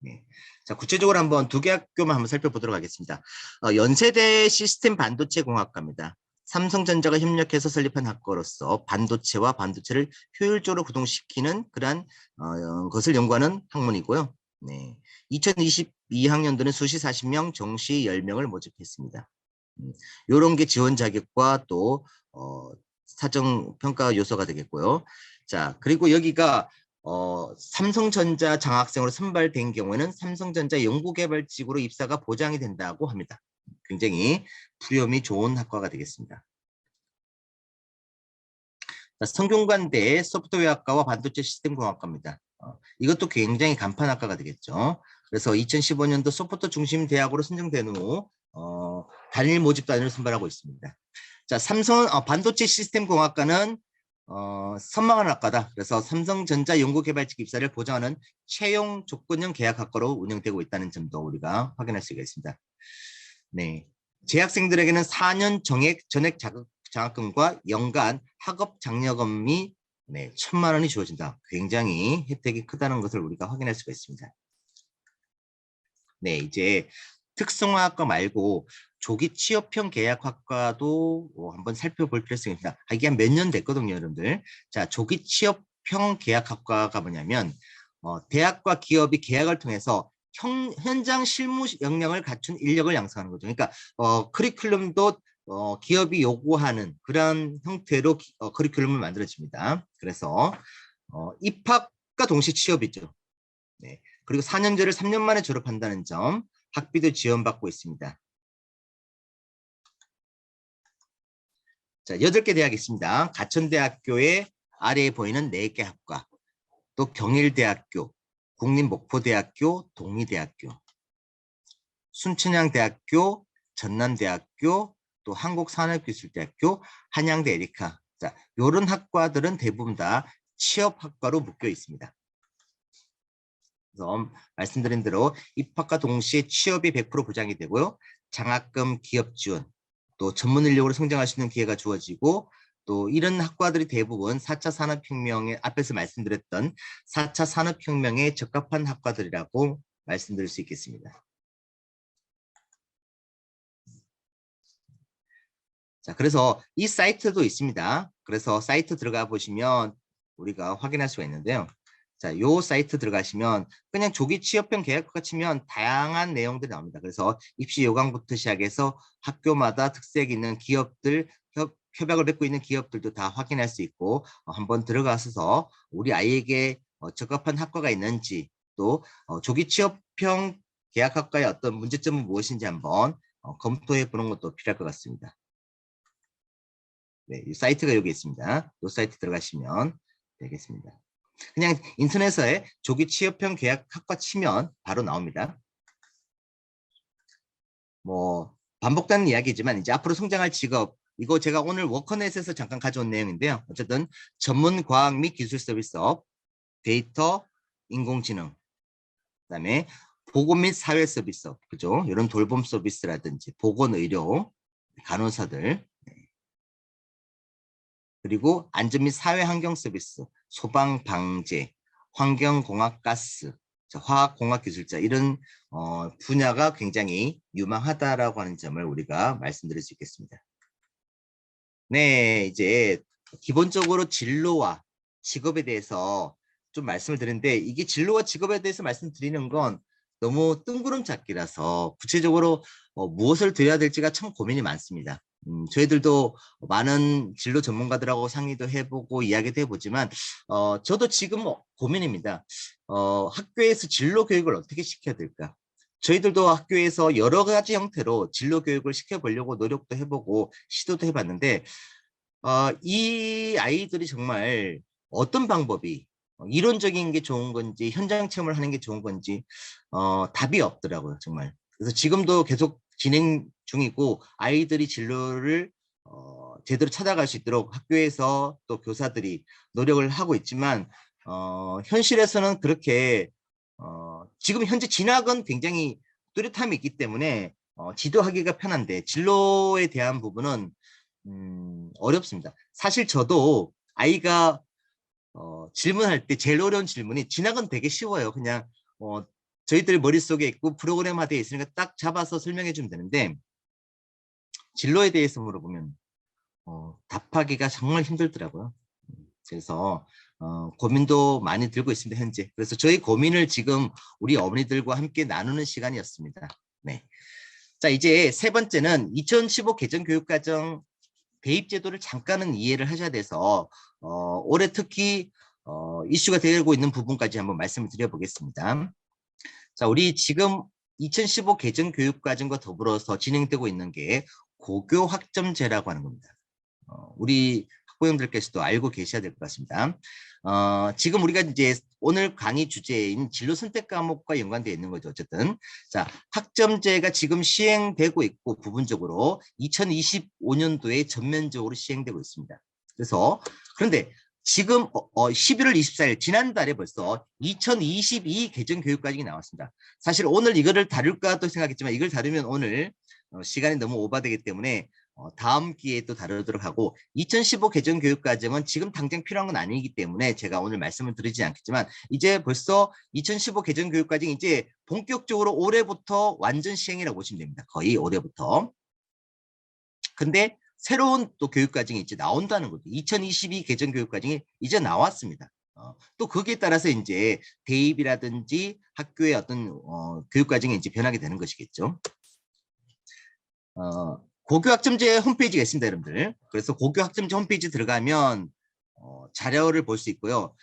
네. 자, 구체적으로 한번 두 개 학교만 한번 살펴보도록 하겠습니다. 연세대 시스템 반도체 공학과입니다. 삼성전자가 협력해서 설립한 학과로서 반도체와 반도체를 효율적으로 구동시키는 그러한 것을 연구하는 학문이고요. 네. 2022학년도는 수시 40명, 정시 10명을 모집했습니다. 이런 게 지원 자격과 또 사정 평가 요소가 되겠고요. 자, 그리고 여기가 삼성전자 장학생으로 선발된 경우에는 삼성전자 연구개발직으로 입사가 보장이 된다고 합니다. 굉장히 프리엄이 좋은 학과가 되겠습니다. 자, 성균관대 소프트웨어학과와 반도체 시스템공학과입니다. 이것도 굉장히 간판 학과가 되겠죠. 그래서 2015년도 소프트 중심 대학으로 선정된 후 단일 모집 단위로 선발하고 있습니다. 자, 삼성 반도체 시스템공학과는 선망하는 학과다. 그래서 삼성전자 연구개발직 입사를 보장하는 채용 조건형 계약학과로 운영되고 있다는 점도 우리가 확인할 수가 있습니다. 네, 재학생들에게는 4년 전액 장학금과 연간 학업 장려금이 1,000만 원이 주어진다. 굉장히 혜택이 크다는 것을 우리가 확인할 수가 있습니다. 네, 이제 특성화학과 말고 조기 취업형 계약학과도 한번 살펴볼 필요성이 있습니다. 이게 한 몇 년 됐거든요, 여러분들. 자, 조기 취업형 계약학과가 뭐냐면 대학과 기업이 계약을 통해서 현장 실무 역량을 갖춘 인력을 양성하는 거죠. 그러니까 커리큘럼도 기업이 요구하는 그런 형태로 커리큘럼을 만들어집니다. 그래서 입학과 동시 취업이죠. 네. 그리고 4년제를 3년 만에 졸업한다는 점, 학비도 지원받고 있습니다. 자, 8개 대학이 있습니다. 가천대학교의 아래에 보이는 4개 학과, 또 경일대학교, 국립목포대학교, 동리대학교, 순천향대학교, 전남대학교, 또 한국산업기술대학교, 한양대 에리카. 자, 이런 학과들은 대부분 다 취업학과로 묶여 있습니다. 그래서 말씀드린 대로 입학과 동시에 취업이 100% 보장이 되고요. 장학금, 기업 지원, 또 전문 인력으로 성장할 수 있는 기회가 주어지고, 또 이런 학과들이 대부분 4차 산업혁명에 앞에서 말씀드렸던 4차 산업혁명에 적합한 학과들이라고 말씀드릴 수 있겠습니다. 자, 그래서 이 사이트도 있습니다. 그래서 사이트 들어가 보시면 우리가 확인할 수가 있는데요. 자, 요 사이트 들어가시면 그냥 조기 취업형 계약과 치면 다양한 내용들이 나옵니다. 그래서 입시 요강부터 시작해서 학교마다 특색 있는 기업들, 협약을 맺고 있는 기업들도 다 확인할 수 있고, 한번 들어가서 우리 아이에게 적합한 학과가 있는지, 또 조기 취업형 계약학과의 어떤 문제점은 무엇인지 한번 검토해 보는 것도 필요할 것 같습니다. 네, 이 사이트가 여기 있습니다. 이 사이트 들어가시면 되겠습니다. 그냥 인터넷에 조기 취업형 계약 학과 치면 바로 나옵니다. 뭐 반복되는 이야기지만 이제 앞으로 성장할 직업, 이거 제가 오늘 워커넷에서 잠깐 가져온 내용인데요. 어쨌든 전문 과학 및 기술 서비스업, 데이터, 인공지능, 그다음에 보건 및 사회 서비스업, 그죠? 이런 돌봄 서비스라든지 보건의료, 간호사들, 그리고 안전 및 사회환경 서비스, 소방방재, 환경공학 가스, 화학공학기술자 이런 분야가 굉장히 유망하다라고 하는 점을 우리가 말씀드릴 수 있겠습니다. 네, 이제 기본적으로 진로와 직업에 대해서 좀 말씀을 드리는데, 이게 진로와 직업에 대해서 말씀드리는 건 너무 뜬구름 잡기라서 구체적으로 무엇을 드려야 될지가 참 고민이 많습니다. 저희들도 많은 진로 전문가들하고 상의도 해보고 이야기도 해보지만 저도 지금 고민입니다. 학교에서 진로 교육을 어떻게 시켜야 될까? 저희들도 학교에서 여러 가지 형태로 진로 교육을 시켜보려고 노력도 해보고 시도도 해봤는데, 이 아이들이 정말 어떤 방법이 이론적인 게 좋은 건지 현장 체험을 하는 게 좋은 건지 답이 없더라고요, 정말. 그래서 지금도 계속 진행 중이고, 아이들이 진로를 제대로 찾아갈 수 있도록 학교에서 또 교사들이 노력을 하고 있지만 현실에서는 그렇게 지금 현재 진학은 굉장히 뚜렷함이 있기 때문에 지도하기가 편한데 진로에 대한 부분은 어렵습니다. 사실 저도 아이가 질문할 때 제일 어려운 질문이, 진학은 되게 쉬워요. 그냥 저희들 머릿속에 있고 프로그램화되어 있으니까 딱 잡아서 설명해 주면 되는데, 진로에 대해서 물어보면 답하기가 정말 힘들더라고요. 그래서 고민도 많이 들고 있습니다, 현재. 그래서 저희 고민을 지금 우리 어머니들과 함께 나누는 시간이었습니다. 네. 자, 이제 세 번째는 2015 개정교육과정 대입제도를 잠깐은 이해를 하셔야 돼서 올해 특히 이슈가 되고 있는 부분까지 한번 말씀을 드려보겠습니다. 자, 우리 지금 2015 개정교육과정과 더불어서 진행되고 있는 게 고교학점제라고 하는 겁니다. 우리 학부형들께서도 알고 계셔야 될 것 같습니다. 지금 우리가 이제 오늘 강의 주제인 진로 선택 과목과 연관되어 있는 거죠. 어쨌든 자, 학점제가 지금 시행되고 있고 부분적으로 2025년도에 전면적으로 시행되고 있습니다. 그래서 그런데 지금 11월 24일 지난달에 벌써 2022 개정교육과정이 나왔습니다. 사실 오늘 이거를 다룰까도 생각했지만 이걸 다루면 오늘 시간이 너무 오버되기 때문에 다음 기회에 또 다루도록 하고, 2015 개정교육과정은 지금 당장 필요한 건 아니기 때문에 제가 오늘 말씀을 드리지 않겠지만 이제 벌써 2015 개정교육과정이 이제 본격적으로 올해부터 완전 시행이라고 보시면 됩니다. 거의 올해부터. 근데 새로운 또 교육과정이 이제 나온다는 거죠. 2022 개정교육과정이 이제 나왔습니다. 또 거기에 따라서 이제 대입이라든지 학교의 어떤 교육과정이 이제 변하게 되는 것이겠죠. 고교학점제 홈페이지가 있습니다, 여러분들. 그래서 고교학점제 홈페이지 들어가면 자료를 볼 수 있고요.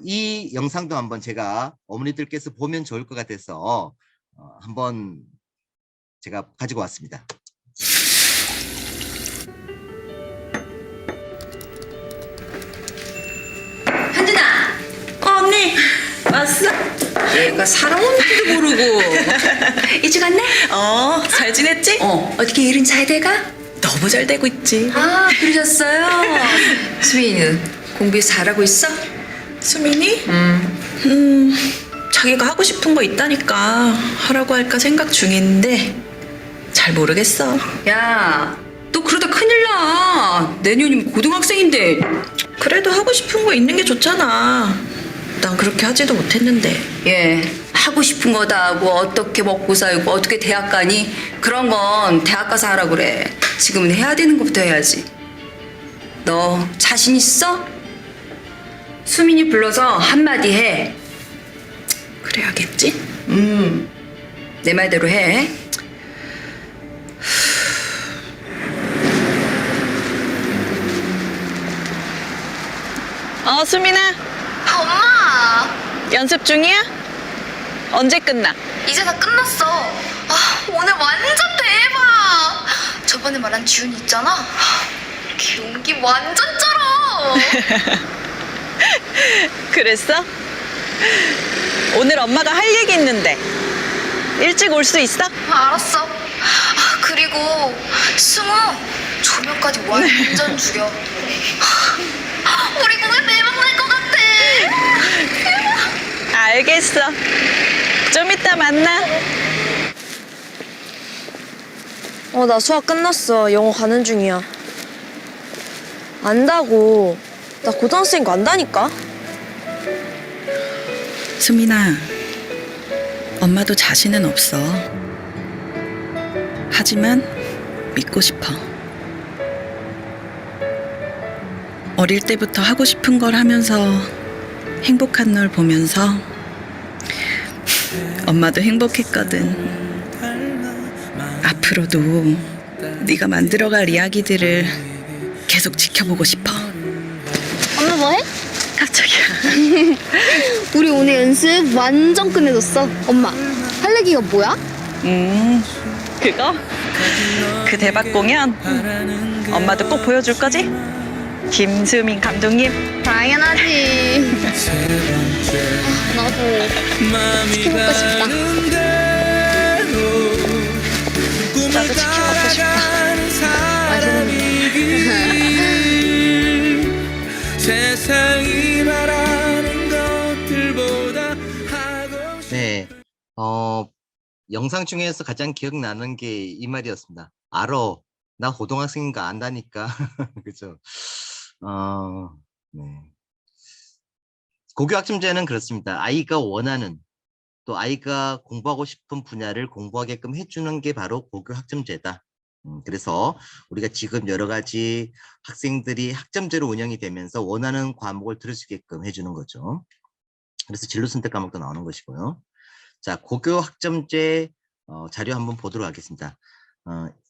이 영상도 한번 제가 어머니들께서 보면 좋을 것 같아서 한번 제가 가지고 왔습니다. 현진아! 언니 왔어? 얘가 살아오는지도 모르고 일찍 왔네? 잘 지냈지? 어떻게 일은 잘 돼가? 너무 잘 되고 있지. 아, 그러셨어요? 수민이는 공부 잘하고 있어? 수민이? 자기가 하고 싶은 거 있다니까 하라고 할까 생각 중인데 잘 모르겠어. 야, 너 그러다 큰일 나. 내년이면 고등학생인데. 그래도 하고 싶은 거 있는 게 좋잖아. 난 그렇게 하지도 못했는데. 예, 하고 싶은 거 다 하고 어떻게 먹고 살고 어떻게 대학 가니? 그런 건 대학 가서 하라 그래. 지금은 해야 되는 것부터 해야지. 너 자신 있어? 수민이 불러서 한마디 해. 그래야겠지? 내 말대로 해. 수민아 엄마, 연습 중이야? 언제 끝나? 이제 다 끝났어. 오늘 완전 대박. 저번에 말한 지훈이 있잖아. 그 연기 완전 쩔어. 그랬어? 오늘 엄마가 할 얘기 있는데 일찍 올 수 있어? 알았어. 그리고 승우 조명까지 완전 죽여. 우리 공연 대박 날 것 같아. 알겠어. 좀 이따 만나. 나 수학 끝났어. 영어 가는 중이야. 안다고. 나 고등학생 거 안다니까? 수민아, 엄마도 자신은 없어. 하지만 믿고 싶어. 어릴 때부터 하고 싶은 걸 하면서 행복한 널 보면서 엄마도 행복했거든. 앞으로도 네가 만들어갈 이야기들을 계속 지켜보고 싶어. 엄마 뭐해? 깜짝이야. 우리 오늘 연습 완전 끝내줬어. 엄마, 할 얘기가 뭐야? 그거? 그 대박 공연 엄마도 꼭 보여줄 거지? 김수민 감독님. 당연하지. 나도 치킨 먹고 싶다. 나도 치킨 먹고 싶다. 세상이 말하는 것들보다 하고 네, 영상 중에서 가장 기억나는 게 이 말이었습니다. 알어, 나 고등학생인가 안다니까. 그죠? 네. 고교학점제는 그렇습니다. 아이가 원하는 또 아이가 공부하고 싶은 분야를 공부하게끔 해주는 게 바로 고교학점제다. 그래서 우리가 지금 여러 가지 학생들이 학점제로 운영이 되면서 원하는 과목을 들으시게끔 해주는 거죠. 그래서 진로 선택 과목도 나오는 것이고요. 자, 고교학점제 자료 한번 보도록 하겠습니다.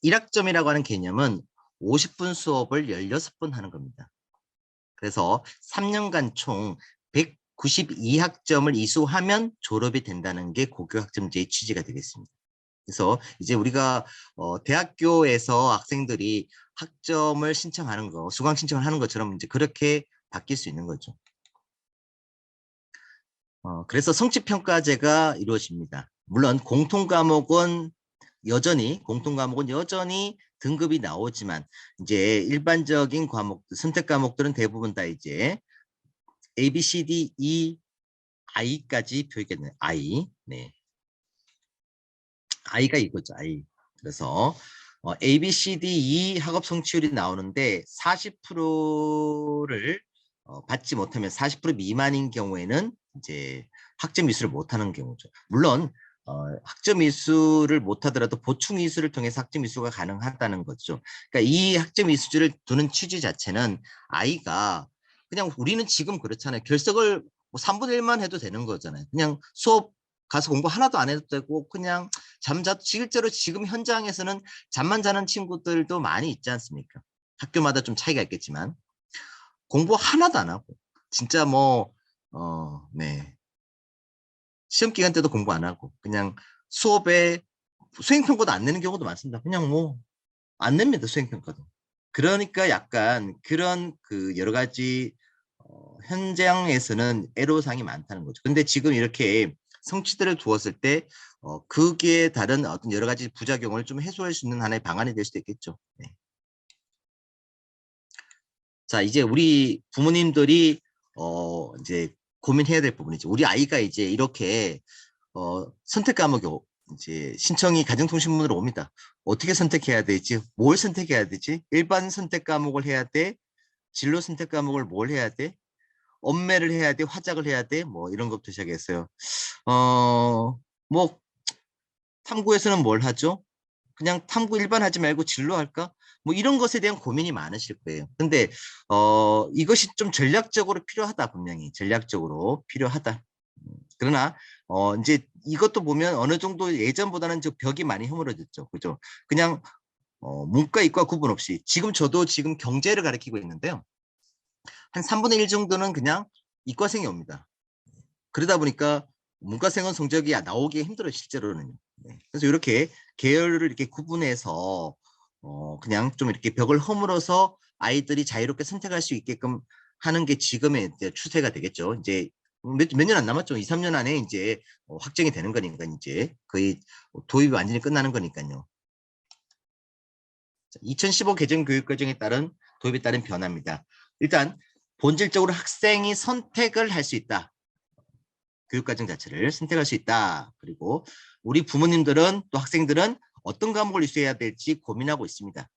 1학점이라고 하는 개념은 50분 수업을 16번 하는 겁니다. 그래서 3년간 총 192학점을 이수하면 졸업이 된다는 게 고교학점제의 취지가 되겠습니다. 그래서 이제 우리가 대학교에서 학생들이 학점을 신청하는 거, 수강 신청을 하는 것처럼 이제 그렇게 바뀔 수 있는 거죠. 그래서 성취평가제가 이루어집니다. 물론 공통과목은 여전히 등급이 나오지만 이제 일반적인 과목, 선택 과목들은 대부분 다 이제 A, B, C, D, E, I까지 표기했네요. I. 네. I가 이거죠. I. 그래서 A, B, C, D, E 학업 성취율이 나오는데 40%를 받지 못하면 40% 미만인 경우에는 이제 학점 이수를 못하는 경우죠. 물론 학점 이수를 못하더라도 보충 이수를 통해서 학점 이수가 가능하다는 거죠. 그러니까 이 학점 이수제를 두는 취지 자체는 아이가 그냥 우리는 지금 그렇잖아요. 결석을 뭐 3분의 1만 해도 되는 거잖아요. 그냥 수업 가서 공부 하나도 안 해도 되고 그냥 잠자도 실제로 지금 현장에서는 잠만 자는 친구들도 많이 있지 않습니까? 학교마다 좀 차이가 있겠지만 공부 하나도 안 하고 진짜 뭐 네. 시험 기간 때도 공부 안 하고 그냥 수업에 수행평가도 안 내는 경우도 많습니다. 그냥 뭐 안 냅니다. 수행평가도. 그러니까 약간 그런 그 여러 가지 현장에서는 애로사항이 많다는 거죠. 근데 지금 이렇게 성취들을 두었을 때 그게 다른 어떤 여러 가지 부작용을 좀 해소할 수 있는 하나의 방안이 될 수도 있겠죠. 네. 자, 이제 우리 부모님들이 이제 고민해야 될 부분이죠. 우리 아이가 이제 이렇게 선택 과목이 이제 신청이 가정통신문으로 옵니다. 어떻게 선택해야 되지? 뭘 선택해야 되지? 일반 선택 과목을 해야 돼? 진로 선택 과목을 뭘 해야 돼? 엄매를 해야 돼? 화작을 해야 돼? 뭐 이런 것부터 시작했어요. 뭐 탐구에서는 뭘 하죠? 그냥 탐구 일반 하지 말고 진로 할까? 뭐 이런 것에 대한 고민이 많으실 거예요. 근데 이것이 좀 전략적으로 필요하다. 분명히 전략적으로 필요하다. 그러나 이제 이것도 보면 어느 정도 예전보다는 저 벽이 많이 허물어졌죠. 그죠? 그냥 문과 이과 구분 없이 저도 지금 경제를 가르치고 있는데요. 한 3분의 1 정도는 그냥 이과생이 옵니다. 그러다 보니까 문과생은 성적이 나오기 힘들어요. 실제로는요. 네. 그래서 이렇게 계열을 이렇게 구분해서 그냥 좀 이렇게 벽을 허물어서 아이들이 자유롭게 선택할 수 있게끔 하는 게 지금의 이제 추세가 되겠죠. 이제 몇 년 안 남았죠. 2, 3년 안에 이제 확정이 되는 거니까 이제 거의 도입이 완전히 끝나는 거니까요. 2015 개정 교육과정에 따른 도입에 따른 변화입니다. 일단 본질적으로 학생이 선택을 할 수 있다. 교육과정 자체를 선택할 수 있다. 그리고 우리 부모님들은 또 학생들은 어떤 과목을 이수해야 될지 고민하고 있습니다.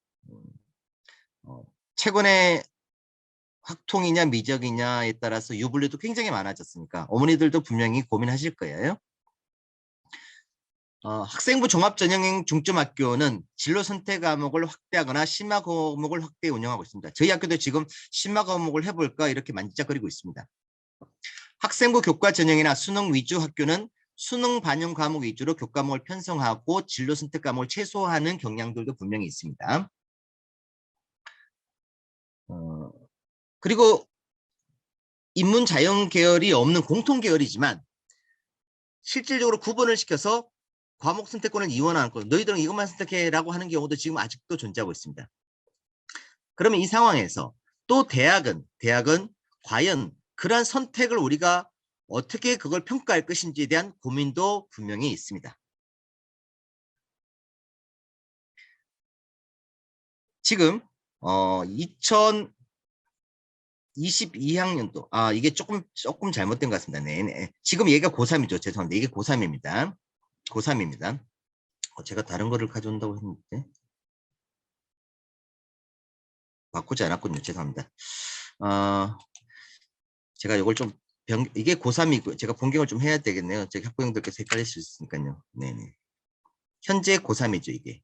최근에 학통이냐 미적이냐에 따라서 유불리도 굉장히 많아졌으니까 어머니들도 분명히 고민하실 거예요. 학생부 종합전형 중점학교는 진로 선택 과목을 확대하거나 심화 과목을 확대 운영하고 있습니다. 저희 학교도 지금 심화 과목을 해볼까 이렇게 만지작거리고 있습니다. 학생부 교과 전형이나 수능 위주 학교는 수능 반영 과목 위주로 교과목을 편성하고 진로 선택 과목을 최소화하는 경향들도 분명히 있습니다. 그리고 인문 자연 계열이 없는 공통 계열이지만 실질적으로 구분을 시켜서 과목 선택권을 이원하는 것, 너희들은 이것만 선택해라고 하는 경우도 지금 아직도 존재하고 있습니다. 그러면 이 상황에서 또 대학은 과연 그러한 선택을 우리가 어떻게 그걸 평가할 것인지에 대한 고민도 분명히 있습니다. 지금 2022학년도 이게 조금 잘못된 것 같습니다. 네. 지금 얘가 고3이죠. 죄송합니다. 이게 고3입니다. 고3입니다. 제가 다른 거를 가져온다고 했는데 바꾸지 않았군요. 죄송합니다. 제가 이걸 좀 이게 고3이고 제가 변경을 좀 해야 되겠네요. 제가 학부형들께서 헷갈릴 수 있으니까요. 네네. 현재 고3이죠. 이게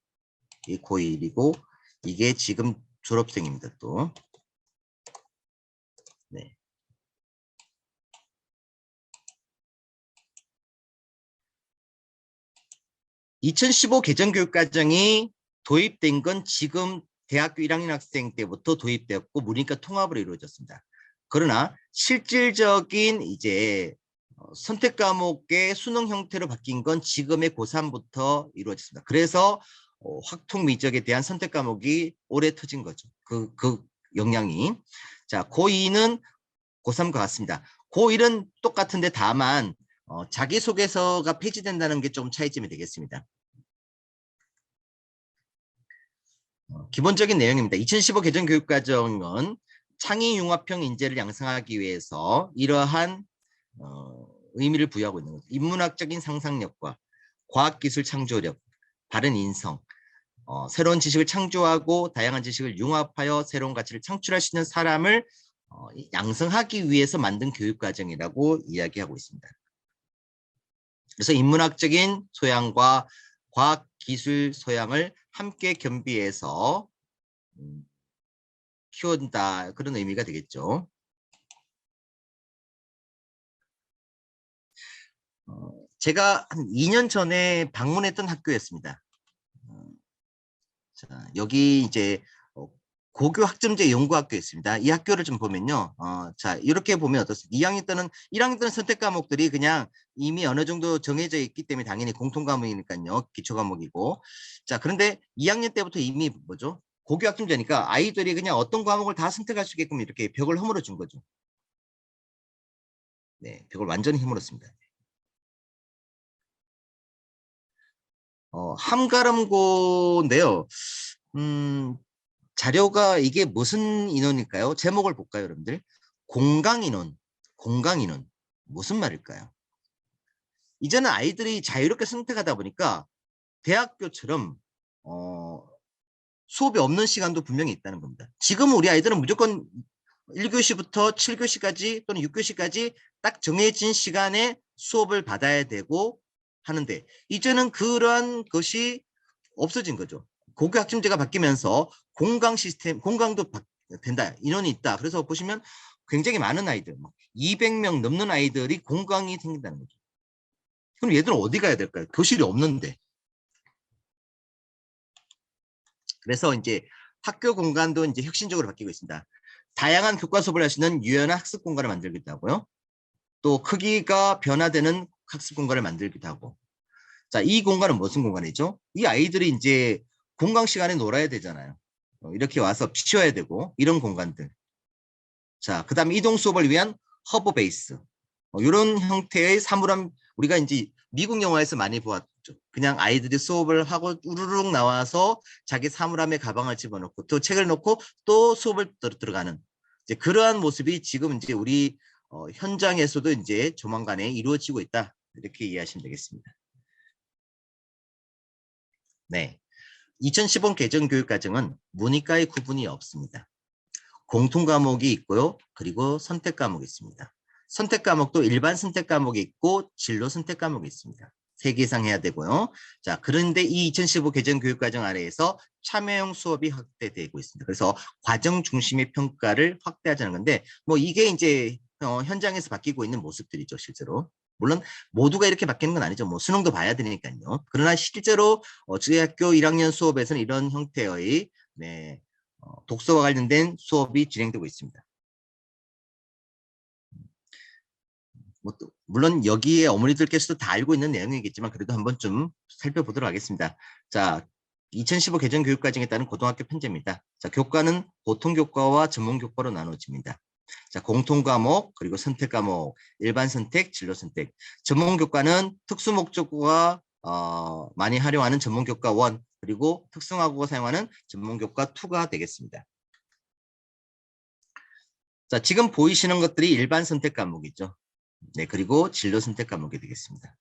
고1이고 이게 지금 졸업생입니다. 또. 네. (2015) 개정교육과정이 도입된 건 지금 대학교 1학년 학생 때부터 도입되었고 문이과 통합으로 이루어졌습니다. 그러나 실질적인 이제 선택 과목의 수능 형태로 바뀐 건 지금의 고3부터 이루어졌습니다. 그래서 확통 미적에 대한 선택 과목이 오래 터진 거죠. 그 영향이. 자, 고2는 고3과 같습니다. 고1은 똑같은데 다만 자기소개서가 폐지된다는 게 좀 차이점이 되겠습니다. 기본적인 내용입니다. 2015 개정교육과정은 창의융합형 인재를 양성하기 위해서 이러한 의미를 부여하고 있는 거죠. 인문학적인 상상력과 과학기술 창조력, 바른 인성, 새로운 지식을 창조하고 다양한 지식을 융합하여 새로운 가치를 창출할 수 있는 사람을 양성하기 위해서 만든 교육과정이라고 이야기하고 있습니다. 그래서 인문학적인 소양과 과학기술 소양을 함께 겸비해서 키운다, 그런 의미가 되겠죠. 제가 한 2년 전에 방문했던 학교였습니다. 자, 여기 이제 고교 학점제 연구학교 있습니다. 이 학교를 좀 보면요. 자, 이렇게 보면 어떻습니까? 1학년 때는 선택 과목들이 그냥 이미 어느 정도 정해져 있기 때문에 당연히 공통 과목이니까요. 기초 과목이고. 자, 그런데 2학년 때부터 이미 뭐죠? 고교 학점제니까 아이들이 그냥 어떤 과목을 다 선택할 수 있게끔 이렇게 벽을 허물어 준 거죠. 네, 벽을 완전히 허물었습니다. 함가름고인데요. 자료가 이게 무슨 인원일까요? 제목을 볼까요, 여러분들? 공강인원, 공강인원. 무슨 말일까요? 이제는 아이들이 자유롭게 선택하다 보니까 대학교처럼 수업이 없는 시간도 분명히 있다는 겁니다. 지금 우리 아이들은 무조건 1교시부터 7교시까지 또는 6교시까지 딱 정해진 시간에 수업을 받아야 되고 하는데 이제는 그러한 것이 없어진 거죠. 고교 학점제가 바뀌면서 공강 시스템, 공강도 된다. 인원이 있다. 그래서 보시면 굉장히 많은 아이들, 200명 넘는 아이들이 공강이 생긴다는 거죠. 그럼 얘들은 어디 가야 될까요? 교실이 없는데. 그래서 이제 학교 공간도 이제 혁신적으로 바뀌고 있습니다. 다양한 교과 수업을 할 수 있는 유연한 학습 공간을 만들기도 하고요. 또 크기가 변화되는 학습 공간을 만들기도 하고. 자, 이 공간은 무슨 공간이죠? 이 아이들이 이제 공강 시간에 놀아야 되잖아요. 이렇게 와서 쉬어야 되고 이런 공간들. 자, 그다음에 이동 수업을 위한 허브 베이스. 이런 형태의 사물함 우리가 이제 미국 영화에서 많이 보았죠. 그냥 아이들이 수업을 하고 우르륵 나와서 자기 사물함에 가방을 집어넣고 또 책을 놓고 또 수업을 들어가는 이제 그러한 모습이 지금 이제 우리 현장에서도 이제 조만간에 이루어지고 있다. 이렇게 이해하시면 되겠습니다. 네. 2015 개정교육과정은 문이과의 구분이 없습니다. 공통 과목이 있고요. 그리고 선택 과목이 있습니다. 선택 과목도 일반 선택 과목이 있고 진로 선택 과목이 있습니다. 3개 이상 해야 되고요. 자, 그런데 이 2015 개정교육과정 아래에서 참여형 수업이 확대되고 있습니다. 그래서 과정 중심의 평가를 확대하자는 건데 뭐 이게 이제 현장에서 바뀌고 있는 모습들이죠, 실제로. 물론 모두가 이렇게 바뀌는 건 아니죠. 뭐 수능도 봐야 되니까요. 그러나 실제로 저희 학교 1학년 수업에서는 이런 형태의 독서와 관련된 수업이 진행되고 있습니다. 물론 여기에 어머니들께서도 다 알고 있는 내용이겠지만 그래도 한번 좀 살펴보도록 하겠습니다. 자, 2015 개정교육과정에 따른 고등학교 편제입니다. 자, 교과는 보통교과와 전문교과로 나눠집니다. 자, 공통과목, 그리고 선택과목, 일반 선택, 진로 선택. 전문교과는 특수목적어가 많이 활용하는 전문교과 1, 그리고 특성화국어 사용하는 전문교과 2가 되겠습니다. 자, 지금 보이시는 것들이 일반 선택 과목이죠. 네, 그리고 진로 선택 과목이 되겠습니다.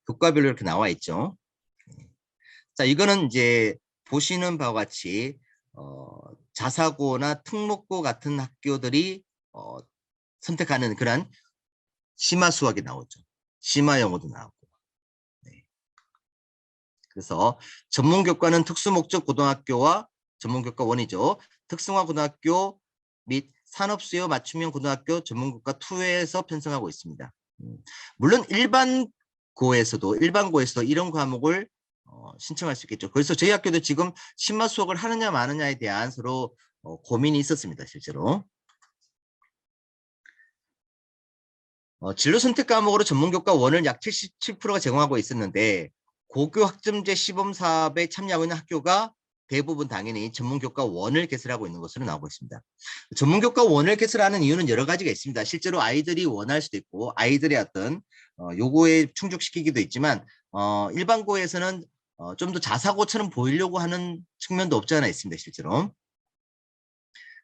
교과별로 이렇게 나와 있죠. 자, 이거는 이제 보시는 바와 같이 자사고나 특목고 같은 학교들이 선택하는 그런 심화 수학이 나오죠. 심화 영어도 나오고. 네. 그래서 전문교과는 특수목적 고등학교와 전문교과 1이죠. 특성화 고등학교 및 산업수요 맞춤형 고등학교 전문교과 2에서 편성하고 있습니다. 물론 일반고에서도 이런 과목을 신청할 수 있겠죠. 그래서 저희 학교도 지금 심화 수업을 하느냐 마느냐에 대한 서로 고민이 있었습니다. 실제로. 진로 선택 과목으로 전문교과 1을 약 77%가 제공하고 있었는데 고교 학점제 시범 사업에 참여하고 있는 학교가 대부분 당연히 전문교과 1을 개설하고 있는 것으로 나오고 있습니다. 전문교과 1을 개설하는 이유는 여러 가지가 있습니다. 실제로 아이들이 원할 수도 있고 아이들의 어떤 요구에 충족시키기도 있지만 일반고에서는 좀 더 자사고처럼 보이려고 하는 측면도 없지 않아 있습니다. 실제로.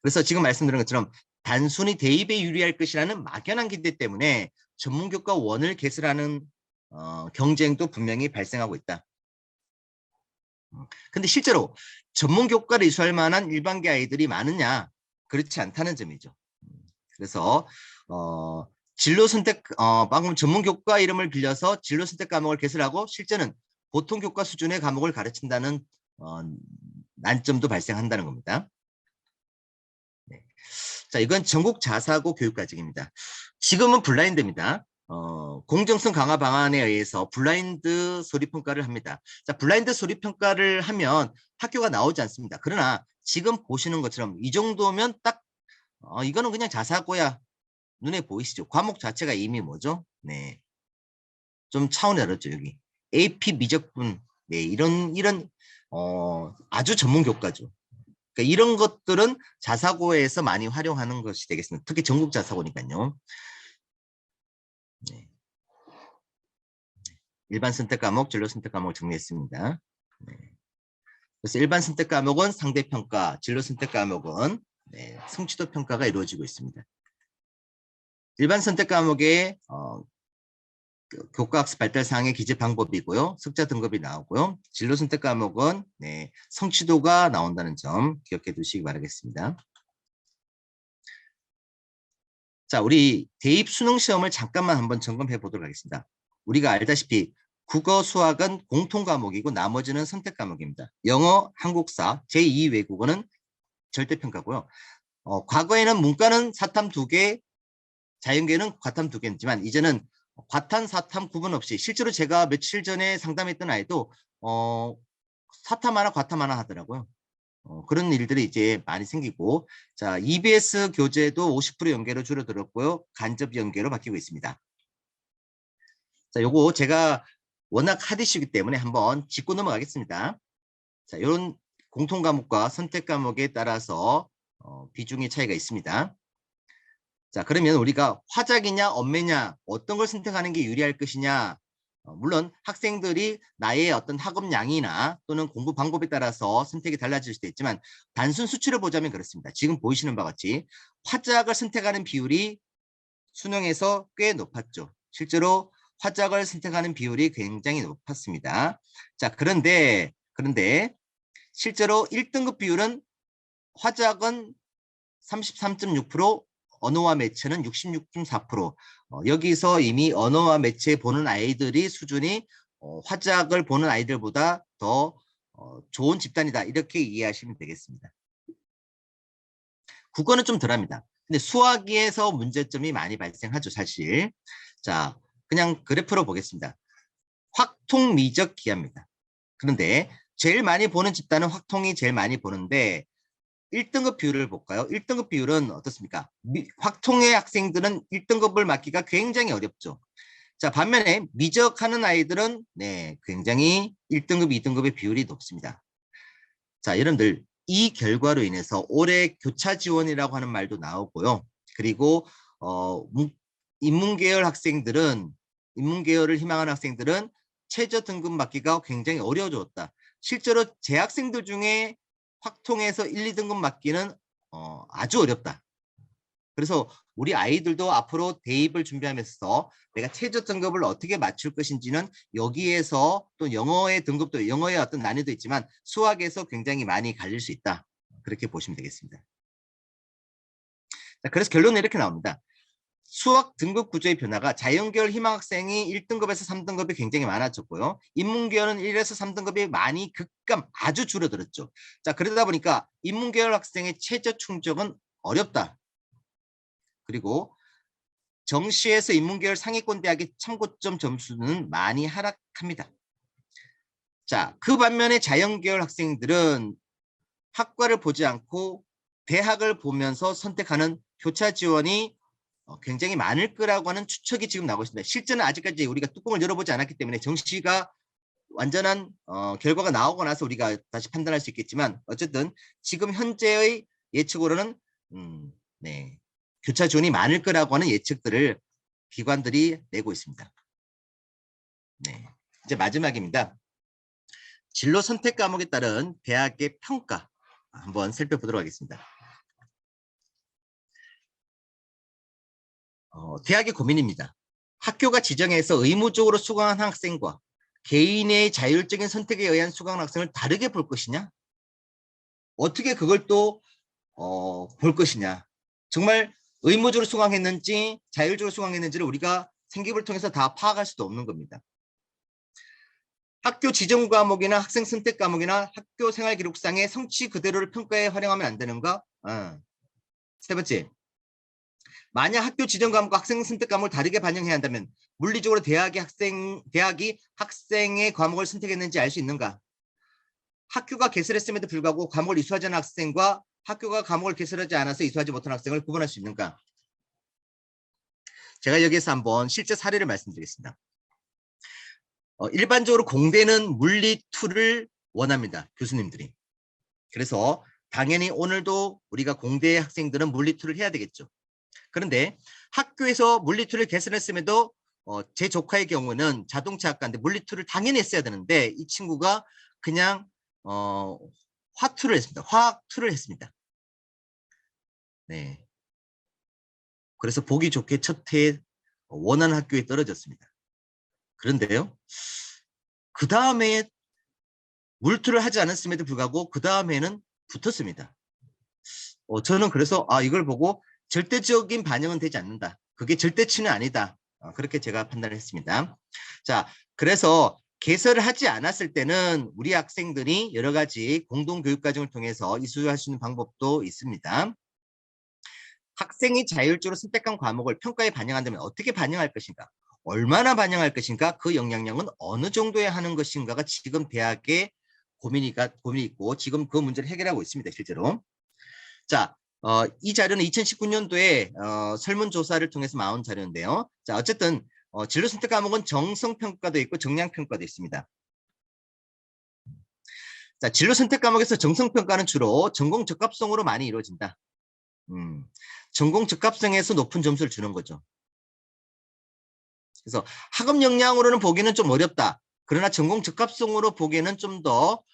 그래서 지금 말씀드린 것처럼 단순히 대입에 유리할 것이라는 막연한 기대 때문에 전문교과 1을 개설하는 경쟁도 분명히 발생하고 있다. 근데 실제로 전문교과를 이수할 만한 일반계 아이들이 많으냐? 그렇지 않다는 점이죠. 그래서 진로 선택, 방금 전문교과 이름을 빌려서 진로 선택 과목을 개설하고 실제는 보통교과 수준의 과목을 가르친다는 난점도 발생한다는 겁니다. 네. 자, 이건 전국 자사고 교육과정입니다. 지금은 블라인드입니다. 공정성 강화 방안에 의해서 블라인드 소리 평가를 합니다. 자, 블라인드 소리 평가를 하면 학교가 나오지 않습니다. 그러나 지금 보시는 것처럼 이 정도면 딱 이거는 그냥 자사고야. 눈에 보이시죠? 과목 자체가 이미 뭐죠? 네, 좀 차원이 다르죠. 여기 AP 미적분, 네, 이런 아주 전문 교과죠. 그러니까 이런 것들은 자사고에서 많이 활용하는 것이 되겠습니다. 특히 전국 자사고니까요. 네. 일반 선택 과목, 진로 선택 과목 정리했습니다. 네. 그래서 일반 선택 과목은 상대평가, 진로 선택 과목은 네, 성취도 평가가 이루어지고 있습니다. 일반 선택 과목의 교과 학습 발달 사항의 기재 방법이고요. 석자 등급이 나오고요. 진로 선택 과목은 네, 성취도가 나온다는 점 기억해 두시기 바라겠습니다. 자, 우리 대입 수능 시험을 잠깐만 한번 점검해 보도록 하겠습니다. 우리가 알다시피 국어, 수학은 공통 과목이고 나머지는 선택 과목입니다. 영어, 한국사, 제2 외국어는 절대평가고요. 과거에는 문과는 사탐 2개, 자연계는 과탐 2개였지만 이제는 과탐, 사탐 구분 없이 실제로 제가 며칠 전에 상담했던 아이도 사탐 하나, 과탐 하나 하더라고요. 그런 일들이 이제 많이 생기고, 자, EBS 교재도 50% 연계로 줄어들었고요. 간접 연계로 바뀌고 있습니다. 자, 요거 제가 워낙 핫이시기 때문에 한번 짚고 넘어가겠습니다. 자, 이런 공통 과목과 선택 과목에 따라서 비중의 차이가 있습니다. 자, 그러면 우리가 화작이냐 엄매냐 어떤 걸 선택하는 게 유리할 것이냐, 물론 학생들이 나의 어떤 학업량이나 또는 공부 방법에 따라서 선택이 달라질 수도 있지만 단순 수치를 보자면 그렇습니다. 지금 보이시는 바와 같이 화작을 선택하는 비율이 수능에서 꽤 높았죠. 실제로 화작을 선택하는 비율이 굉장히 높았습니다. 자, 그런데 실제로 1등급 비율은 화작은 33.6%, 언어와 매체는 66.4%. 여기서 이미 언어와 매체 보는 아이들이 수준이 화작을 보는 아이들보다 더 좋은 집단이다. 이렇게 이해하시면 되겠습니다. 국어는 좀 덜합니다. 근데 수학에서 문제점이 많이 발생하죠, 사실. 자, 그냥 그래프로 보겠습니다. 확통, 미적, 기하입니다. 그런데 제일 많이 보는 집단은 확통이 제일 많이 보는데 1등급 비율을 볼까요? 1등급 비율은 어떻습니까? 확통의 학생들은 1등급을 맞기가 굉장히 어렵죠. 자, 반면에 미적하는 아이들은 네, 굉장히 1등급, 2등급의 비율이 높습니다. 자, 여러분들 이 결과로 인해서 올해 교차 지원이라고 하는 말도 나오고요. 그리고 인문계열 학생들은, 인문계열을 희망하는 학생들은 최저 등급 맞기가 굉장히 어려워졌다. 실제로 재학생들 중에 확통에서 1, 2등급 맞기는 아주 어렵다. 그래서 우리 아이들도 앞으로 대입을 준비하면서 내가 최저 등급을 어떻게 맞출 것인지는 여기에서 또 영어의 등급도, 영어의 어떤 난이도 있지만 수학에서 굉장히 많이 갈릴 수 있다. 그렇게 보시면 되겠습니다. 자, 그래서 결론은 이렇게 나옵니다. 수학 등급 구조의 변화가 자연계열 희망학생이 1등급에서 3등급이 굉장히 많아졌고요. 인문계열은 1에서 3등급이 많이 급감 아주 줄어들었죠. 자, 그러다 보니까 인문계열 학생의 최저 충족은 어렵다. 그리고 정시에서 인문계열 상위권 대학의 참고점 점수는 많이 하락합니다. 자, 그 반면에 자연계열 학생들은 학과를 보지 않고 대학을 보면서 선택하는 교차 지원이 굉장히 많을 거라고 하는 추측이 지금 나오고 있습니다. 실제는 아직까지 우리가 뚜껑을 열어보지 않았기 때문에 정시가 완전한 결과가 나오고 나서 우리가 다시 판단할 수 있겠지만 어쨌든 지금 현재의 예측으로는 네, 교차 지원이 많을 거라고 하는 예측들을 기관들이 내고 있습니다. 네, 이제 마지막입니다. 진로 선택 과목에 따른 대학의 평가 한번 살펴보도록 하겠습니다. 대학의 고민입니다. 학교가 지정해서 의무적으로 수강한 학생과 개인의 자율적인 선택에 의한 수강한 학생을 다르게 볼 것이냐? 어떻게 그걸 또 볼 것이냐? 정말 의무적으로 수강했는지 자율적으로 수강했는지를 우리가 생기부를 통해서 다 파악할 수도 없는 겁니다. 학교 지정 과목이나 학생 선택 과목이나 학교 생활 기록상의 성취 그대로를 평가에 활용하면 안 되는가? 세 번째, 만약 학교 지정 과목과 학생 선택 과목을 다르게 반영해야 한다면 물리적으로 대학이 학생의 과목을 선택했는지 알 수 있는가? 학교가 개설했음에도 불구하고 과목을 이수하지 않은 학생과 학교가 과목을 개설하지 않아서 이수하지 못한 학생을 구분할 수 있는가? 제가 여기에서 한번 실제 사례를 말씀드리겠습니다. 일반적으로 공대는 물리 2를 원합니다. 교수님들이. 그래서 당연히 오늘도 우리가 공대 학생들은 물리 2를 해야 되겠죠. 그런데 학교에서 물리 2를 개설했음에도 제 조카의 경우는 자동차학과인데 물리 2를 당연히 했어야 되는데 이 친구가 그냥 화 2를 했습니다. 화학 2를 했습니다. 네. 그래서 보기 좋게 첫 해에 원하는 학교에 떨어졌습니다. 그런데요, 그 다음에 물투를 하지 않았음에도 불구하고 그 다음에는 붙었습니다. 저는 그래서 이걸 보고 절대적인 반영은 되지 않는다. 그게 절대치는 아니다. 그렇게 제가 판단을 했습니다. 자, 그래서 개설을 하지 않았을 때는 우리 학생들이 여러 가지 공동교육과정을 통해서 이수할 수 있는 방법도 있습니다. 학생이 자율적으로 선택한 과목을 평가에 반영한다면 어떻게 반영할 것인가? 얼마나 반영할 것인가? 그 영향력은 어느 정도에 하는 것인가가 지금 대학의 고민이 있고 지금 그 문제를 해결하고 있습니다. 실제로. 자, 이 자료는 2019년도에 설문조사를 통해서 나온 자료인데요. 자, 어쨌든 진로 선택 과목은 정성평가도 있고 정량평가도 있습니다. 자, 진로 선택 과목에서 정성평가는 주로 전공 적합성으로 많이 이루어진다. 전공 적합성에서 높은 점수를 주는 거죠. 그래서 학업 역량으로는 보기는 좀 어렵다. 그러나 전공 적합성으로 보기에는 좀 더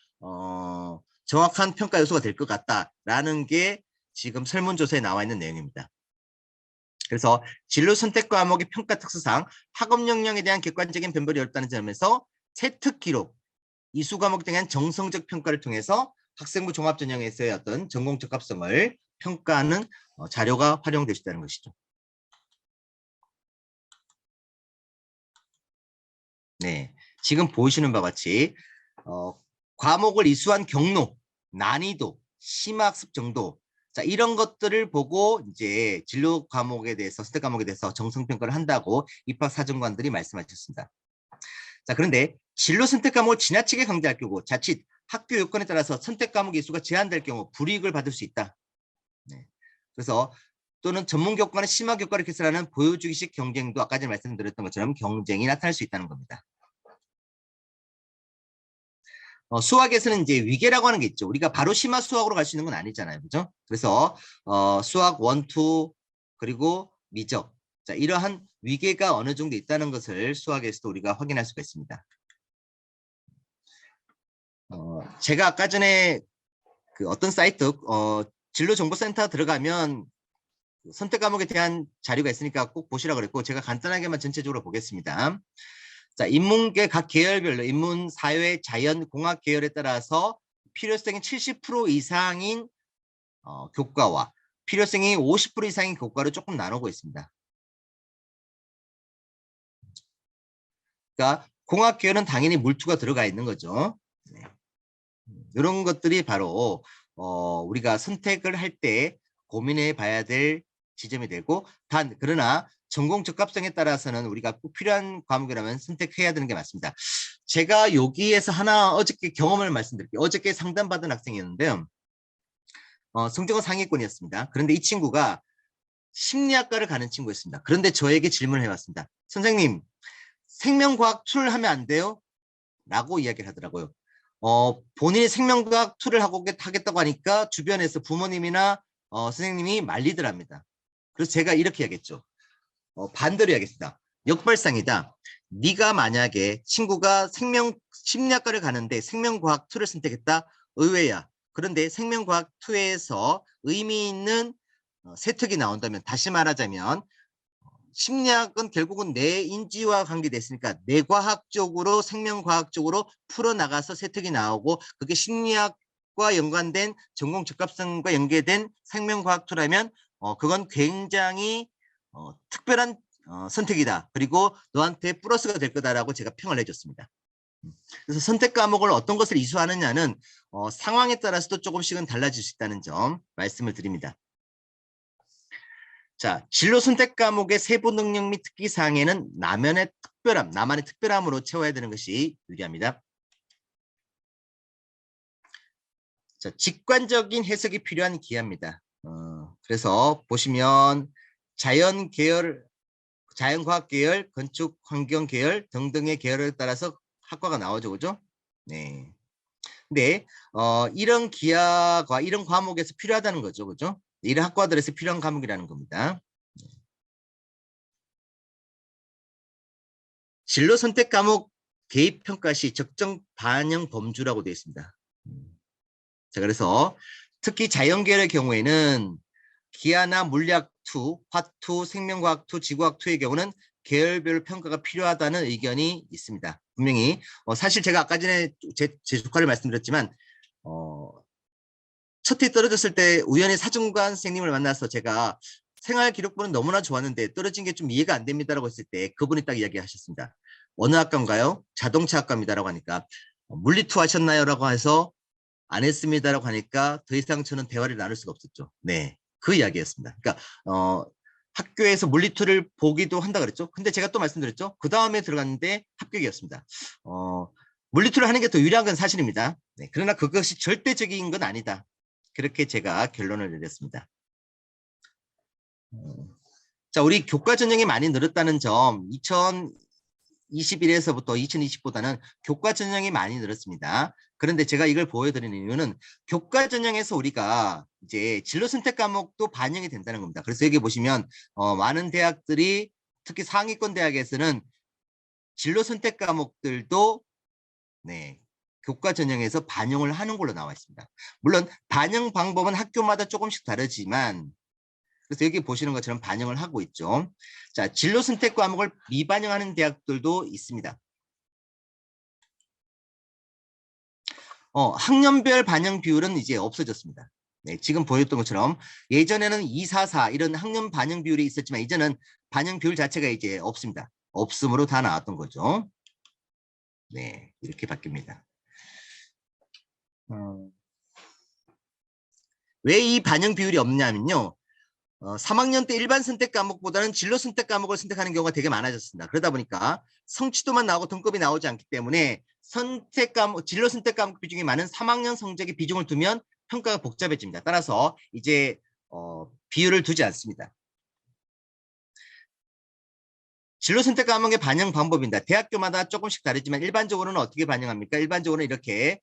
정확한 평가 요소가 될 것 같다라는 게 지금 설문조사에 나와 있는 내용입니다. 그래서 진로 선택 과목의 평가 특수상 학업 역량에 대한 객관적인 변별이 어렵다는 점에서 채특 기록, 이수 과목 등에 대한 정성적 평가를 통해서 학생부 종합전형에서의 어떤 전공 적합성을 평가하는 자료가 활용될 수 있다는 것이죠. 네, 지금 보시는 바와 같이 과목을 이수한 경로, 난이도, 심화학습 정도, 자 이런 것들을 보고 이제 진로 과목에 대해서 선택 과목에 대해서 정성평가를 한다고 입학사정관들이 말씀하셨습니다. 자 그런데 진로 선택 과목을 지나치게 강조할 경우 자칫 학교 요건에 따라서 선택 과목 이수가 제한될 경우 불이익을 받을 수 있다. 네. 그래서 또는 전문 교과는 심화 교과를 개설하는 보여주기식 경쟁도 아까 전에 말씀드렸던 것처럼 경쟁이 나타날 수 있다는 겁니다. 수학에서는 이제 위계라고 하는 게 있죠. 우리가 바로 심화 수학으로 갈 수 있는 건 아니잖아요. 그죠? 그래서 수학 1, 2 그리고 미적. 자, 이러한 위계가 어느 정도 있다는 것을 수학에서도 우리가 확인할 수가 있습니다. 제가 아까 전에 그 어떤 사이트 진로정보센터 들어가면 선택 과목에 대한 자료가 있으니까 꼭 보시라고 그랬고 제가 간단하게만 전체적으로 보겠습니다. 자, 인문계 각 계열별로 인문, 사회, 자연, 공학 계열에 따라서 필요성이 70% 이상인 교과와 필요성이 50% 이상인 교과로 조금 나누고 있습니다. 그러니까 공학 계열은 당연히 물투가 들어가 있는 거죠. 네. 이런 것들이 바로 우리가 선택을 할 때 고민해 봐야 될 지점이 되고 그러나 전공 적합성에 따라서는 우리가 꼭 필요한 과목이라면 선택해야 되는 게 맞습니다. 제가 여기에서 하나 어저께 경험을 말씀드릴게요. 어저께 상담받은 학생이었는데요. 성적은 상위권이었습니다. 그런데 이 친구가 심리학과를 가는 친구였습니다. 그런데 저에게 질문을 해왔습니다. 선생님, 생명과학 2를 하면 안 돼요? 라고 이야기를 하더라고요. 본인이 생명과학 2를 하겠다고 하니까 주변에서 부모님이나 선생님이 말리더랍니다. 그래서 제가 이렇게 이야기했죠. 반대로 이야기했습니다. 역발상이다. 네가 만약에 친구가 심리학과를 가는데 생명과학 2를 선택했다. 의외야. 그런데 생명과학 2에서 의미 있는 세특이 나온다면 다시 말하자면 심리학은 결국은 내 인지와 관계됐으니까 뇌과학적으로 생명과학적으로 풀어나가서 세특이 나오고 그게 심리학과 연관된 전공 적합성과 연계된 생명과학 2라면 그건 굉장히 특별한 선택이다. 그리고 너한테 플러스가 될 거다라고 제가 평을 해줬습니다. 그래서 선택 과목을 어떤 것을 이수하느냐는 상황에 따라서도 조금씩은 달라질 수 있다는 점 말씀을 드립니다. 자, 진로 선택 과목의 세부 능력 및 특기 사항에는 나만의 특별함으로 채워야 되는 것이 유리합니다. 자, 직관적인 해석이 필요한 기하입니다. 그래서 보시면 자연과학 계열, 건축 환경 계열 등등의 계열에 따라서 학과가 나오죠, 그죠? 네. 근데 이런 기하가 이런 과목에서 필요하다는 거죠, 그죠? 이런 학과들에서 필요한 과목이라는 겁니다. 진로 선택 과목 대입 평가 시 적정 반영 범주라고 되어 있습니다. 자, 그래서 특히 자연계열의 경우에는 기하나 물리학2, 화투, 생명과학2, 지구학2의 경우는 계열별 평가가 필요하다는 의견이 있습니다. 분명히 사실 제가 아까 전에 제 조카를 말씀드렸지만 첫 해 떨어졌을 때 우연히 사중관 선생님을 만나서 제가 생활기록부는 너무나 좋았는데 떨어진 게 좀 이해가 안 됩니다라고 했을 때 그분이 딱 이야기하셨습니다. 어느 학과인가요? 자동차학과입니다라고 하니까 물리2 하셨나요? 라고 해서 안 했습니다라고 하니까 더 이상 저는 대화를 나눌 수가 없었죠. 네, 그 이야기였습니다. 그러니까 학교에서 물리2를 보기도 한다 그랬죠. 근데 제가 또 말씀드렸죠. 그 다음에 들어갔는데 합격이었습니다. 물리2를 하는 게 더 유리한 건 사실입니다. 네, 그러나 그것이 절대적인 건 아니다. 그렇게 제가 결론을 내렸습니다. 자, 우리 교과 전형이 많이 늘었다는 점, 2021에서부터 2020보다는 교과 전형이 많이 늘었습니다. 그런데 제가 이걸 보여드리는 이유는 교과 전형에서 우리가 이제 진로 선택 과목도 반영이 된다는 겁니다. 그래서 여기 보시면 많은 대학들이 특히 상위권 대학에서는 진로 선택 과목들도 네, 교과 전형에서 반영을 하는 걸로 나와 있습니다. 물론 반영 방법은 학교마다 조금씩 다르지만 그래서 여기 보시는 것처럼 반영을 하고 있죠. 자, 진로 선택 과목을 미반영하는 대학들도 있습니다. 학년별 반영 비율은 이제 없어졌습니다. 네, 지금 보였던 것처럼 예전에는 244 이런 학년 반영 비율이 있었지만 이제는 반영 비율 자체가 이제 없습니다. 없음으로 다 나왔던 거죠. 네, 이렇게 바뀝니다. 왜 이 반영 비율이 없냐면요. 3학년 때 일반 선택 과목보다는 진로 선택 과목을 선택하는 경우가 되게 많아졌습니다. 그러다 보니까 성취도만 나오고 등급이 나오지 않기 때문에 진로 선택 과목 비중이 많은 3학년 성적의 비중을 두면 평가가 복잡해집니다. 따라서 이제 비율을 두지 않습니다. 진로 선택 과목의 반영 방법입니다. 대학교마다 조금씩 다르지만 일반적으로는 어떻게 반영합니까? 일반적으로는 이렇게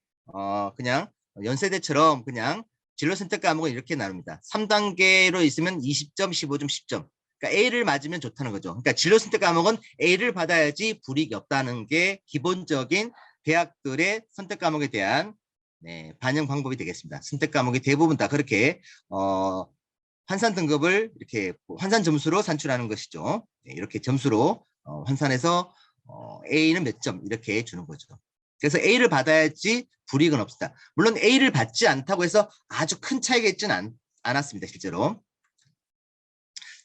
그냥 연세대처럼 그냥 진로 선택 과목은 이렇게 나눕니다. 3단계로 있으면 20점, 15점, 10점. 그러니까 A를 맞으면 좋다는 거죠. 그러니까 진로 선택 과목은 A를 받아야지 불이익이 없다는 게 기본적인 대학들의 선택 과목에 대한 반영 방법이 되겠습니다. 선택 과목이 대부분 다 그렇게 환산 등급을 이렇게 환산 점수로 산출하는 것이죠. 네, 이렇게 점수로 환산해서 A는 몇 점 이렇게 주는 거죠. 그래서 A를 받아야지 불이익은 없다. 물론 A를 받지 않다고 해서 아주 큰 차이가 있지는 않았습니다. 실제로.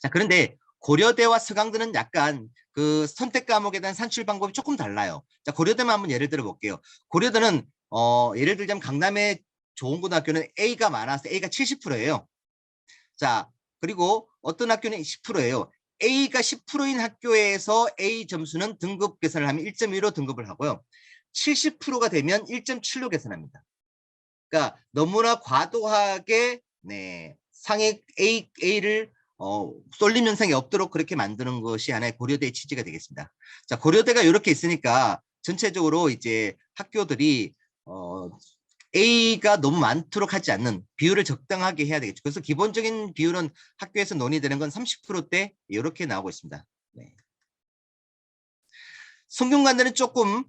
자, 그런데 고려대와 서강대는 약간 그 선택 과목에 대한 산출 방법이 조금 달라요. 자, 고려대만 한번 예를 들어 볼게요. 고려대는 예를 들자면 강남의 좋은 고등학교는 A가 많아서 A가 70%예요. 자, 그리고 어떤 학교는 10%예요. A가 10%인 학교에서 A 점수는 등급 계산을 하면 1.1로 등급을 하고요. 70%가 되면 1.7로 계산합니다. 그러니까 너무나 과도하게 상위 A를 쏠림 현상이 없도록 그렇게 만드는 것이 하나의 고려대의 취지가 되겠습니다. 자, 고려대가 이렇게 있으니까 전체적으로 이제 학교들이 A가 너무 많도록 하지 않는 비율을 적당하게 해야 되겠죠. 그래서 기본적인 비율은 학교에서 논의되는 건 30%대 이렇게 나오고 있습니다. 네. 성균관대는 조금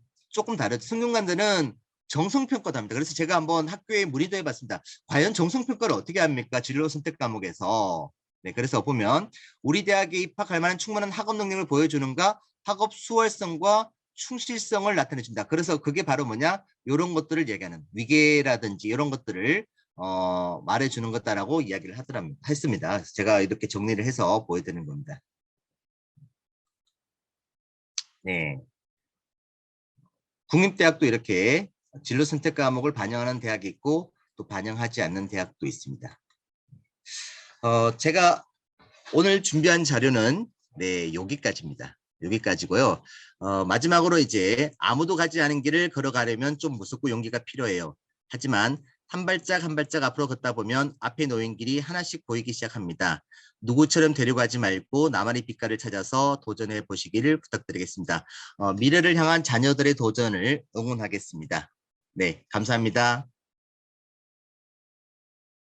다르죠. 성균관대는 정성평가도 합니다. 그래서 제가 한번 학교에 문의도 해봤습니다. 과연 정성평가를 어떻게 합니까? 진로 선택 과목에서. 네, 그래서 보면 우리 대학에 입학할 만한 충분한 학업 능력을 보여주는가, 학업 수월성과 충실성을 나타내준다. 그래서 그게 바로 뭐냐? 이런 것들을 얘기하는 위계라든지 이런 것들을 말해주는 것다라고 이야기를 했습니다. 그래서 제가 이렇게 정리를 해서 보여드리는 겁니다. 네. 국립대학도 이렇게 진로 선택 과목을 반영하는 대학이 있고 또 반영하지 않는 대학도 있습니다. 제가 오늘 준비한 자료는 네, 여기까지입니다. 여기까지고요. 마지막으로 이제 아무도 가지 않은 길을 걸어가려면 좀 무섭고 용기가 필요해요. 하지만 한 발짝 한 발짝 앞으로 걷다 보면 앞에 놓인 길이 하나씩 보이기 시작합니다. 누구처럼 데려가지 말고 나만의 빛깔을 찾아서 도전해 보시기를 부탁드리겠습니다. 미래를 향한 자녀들의 도전을 응원하겠습니다. 네, 감사합니다.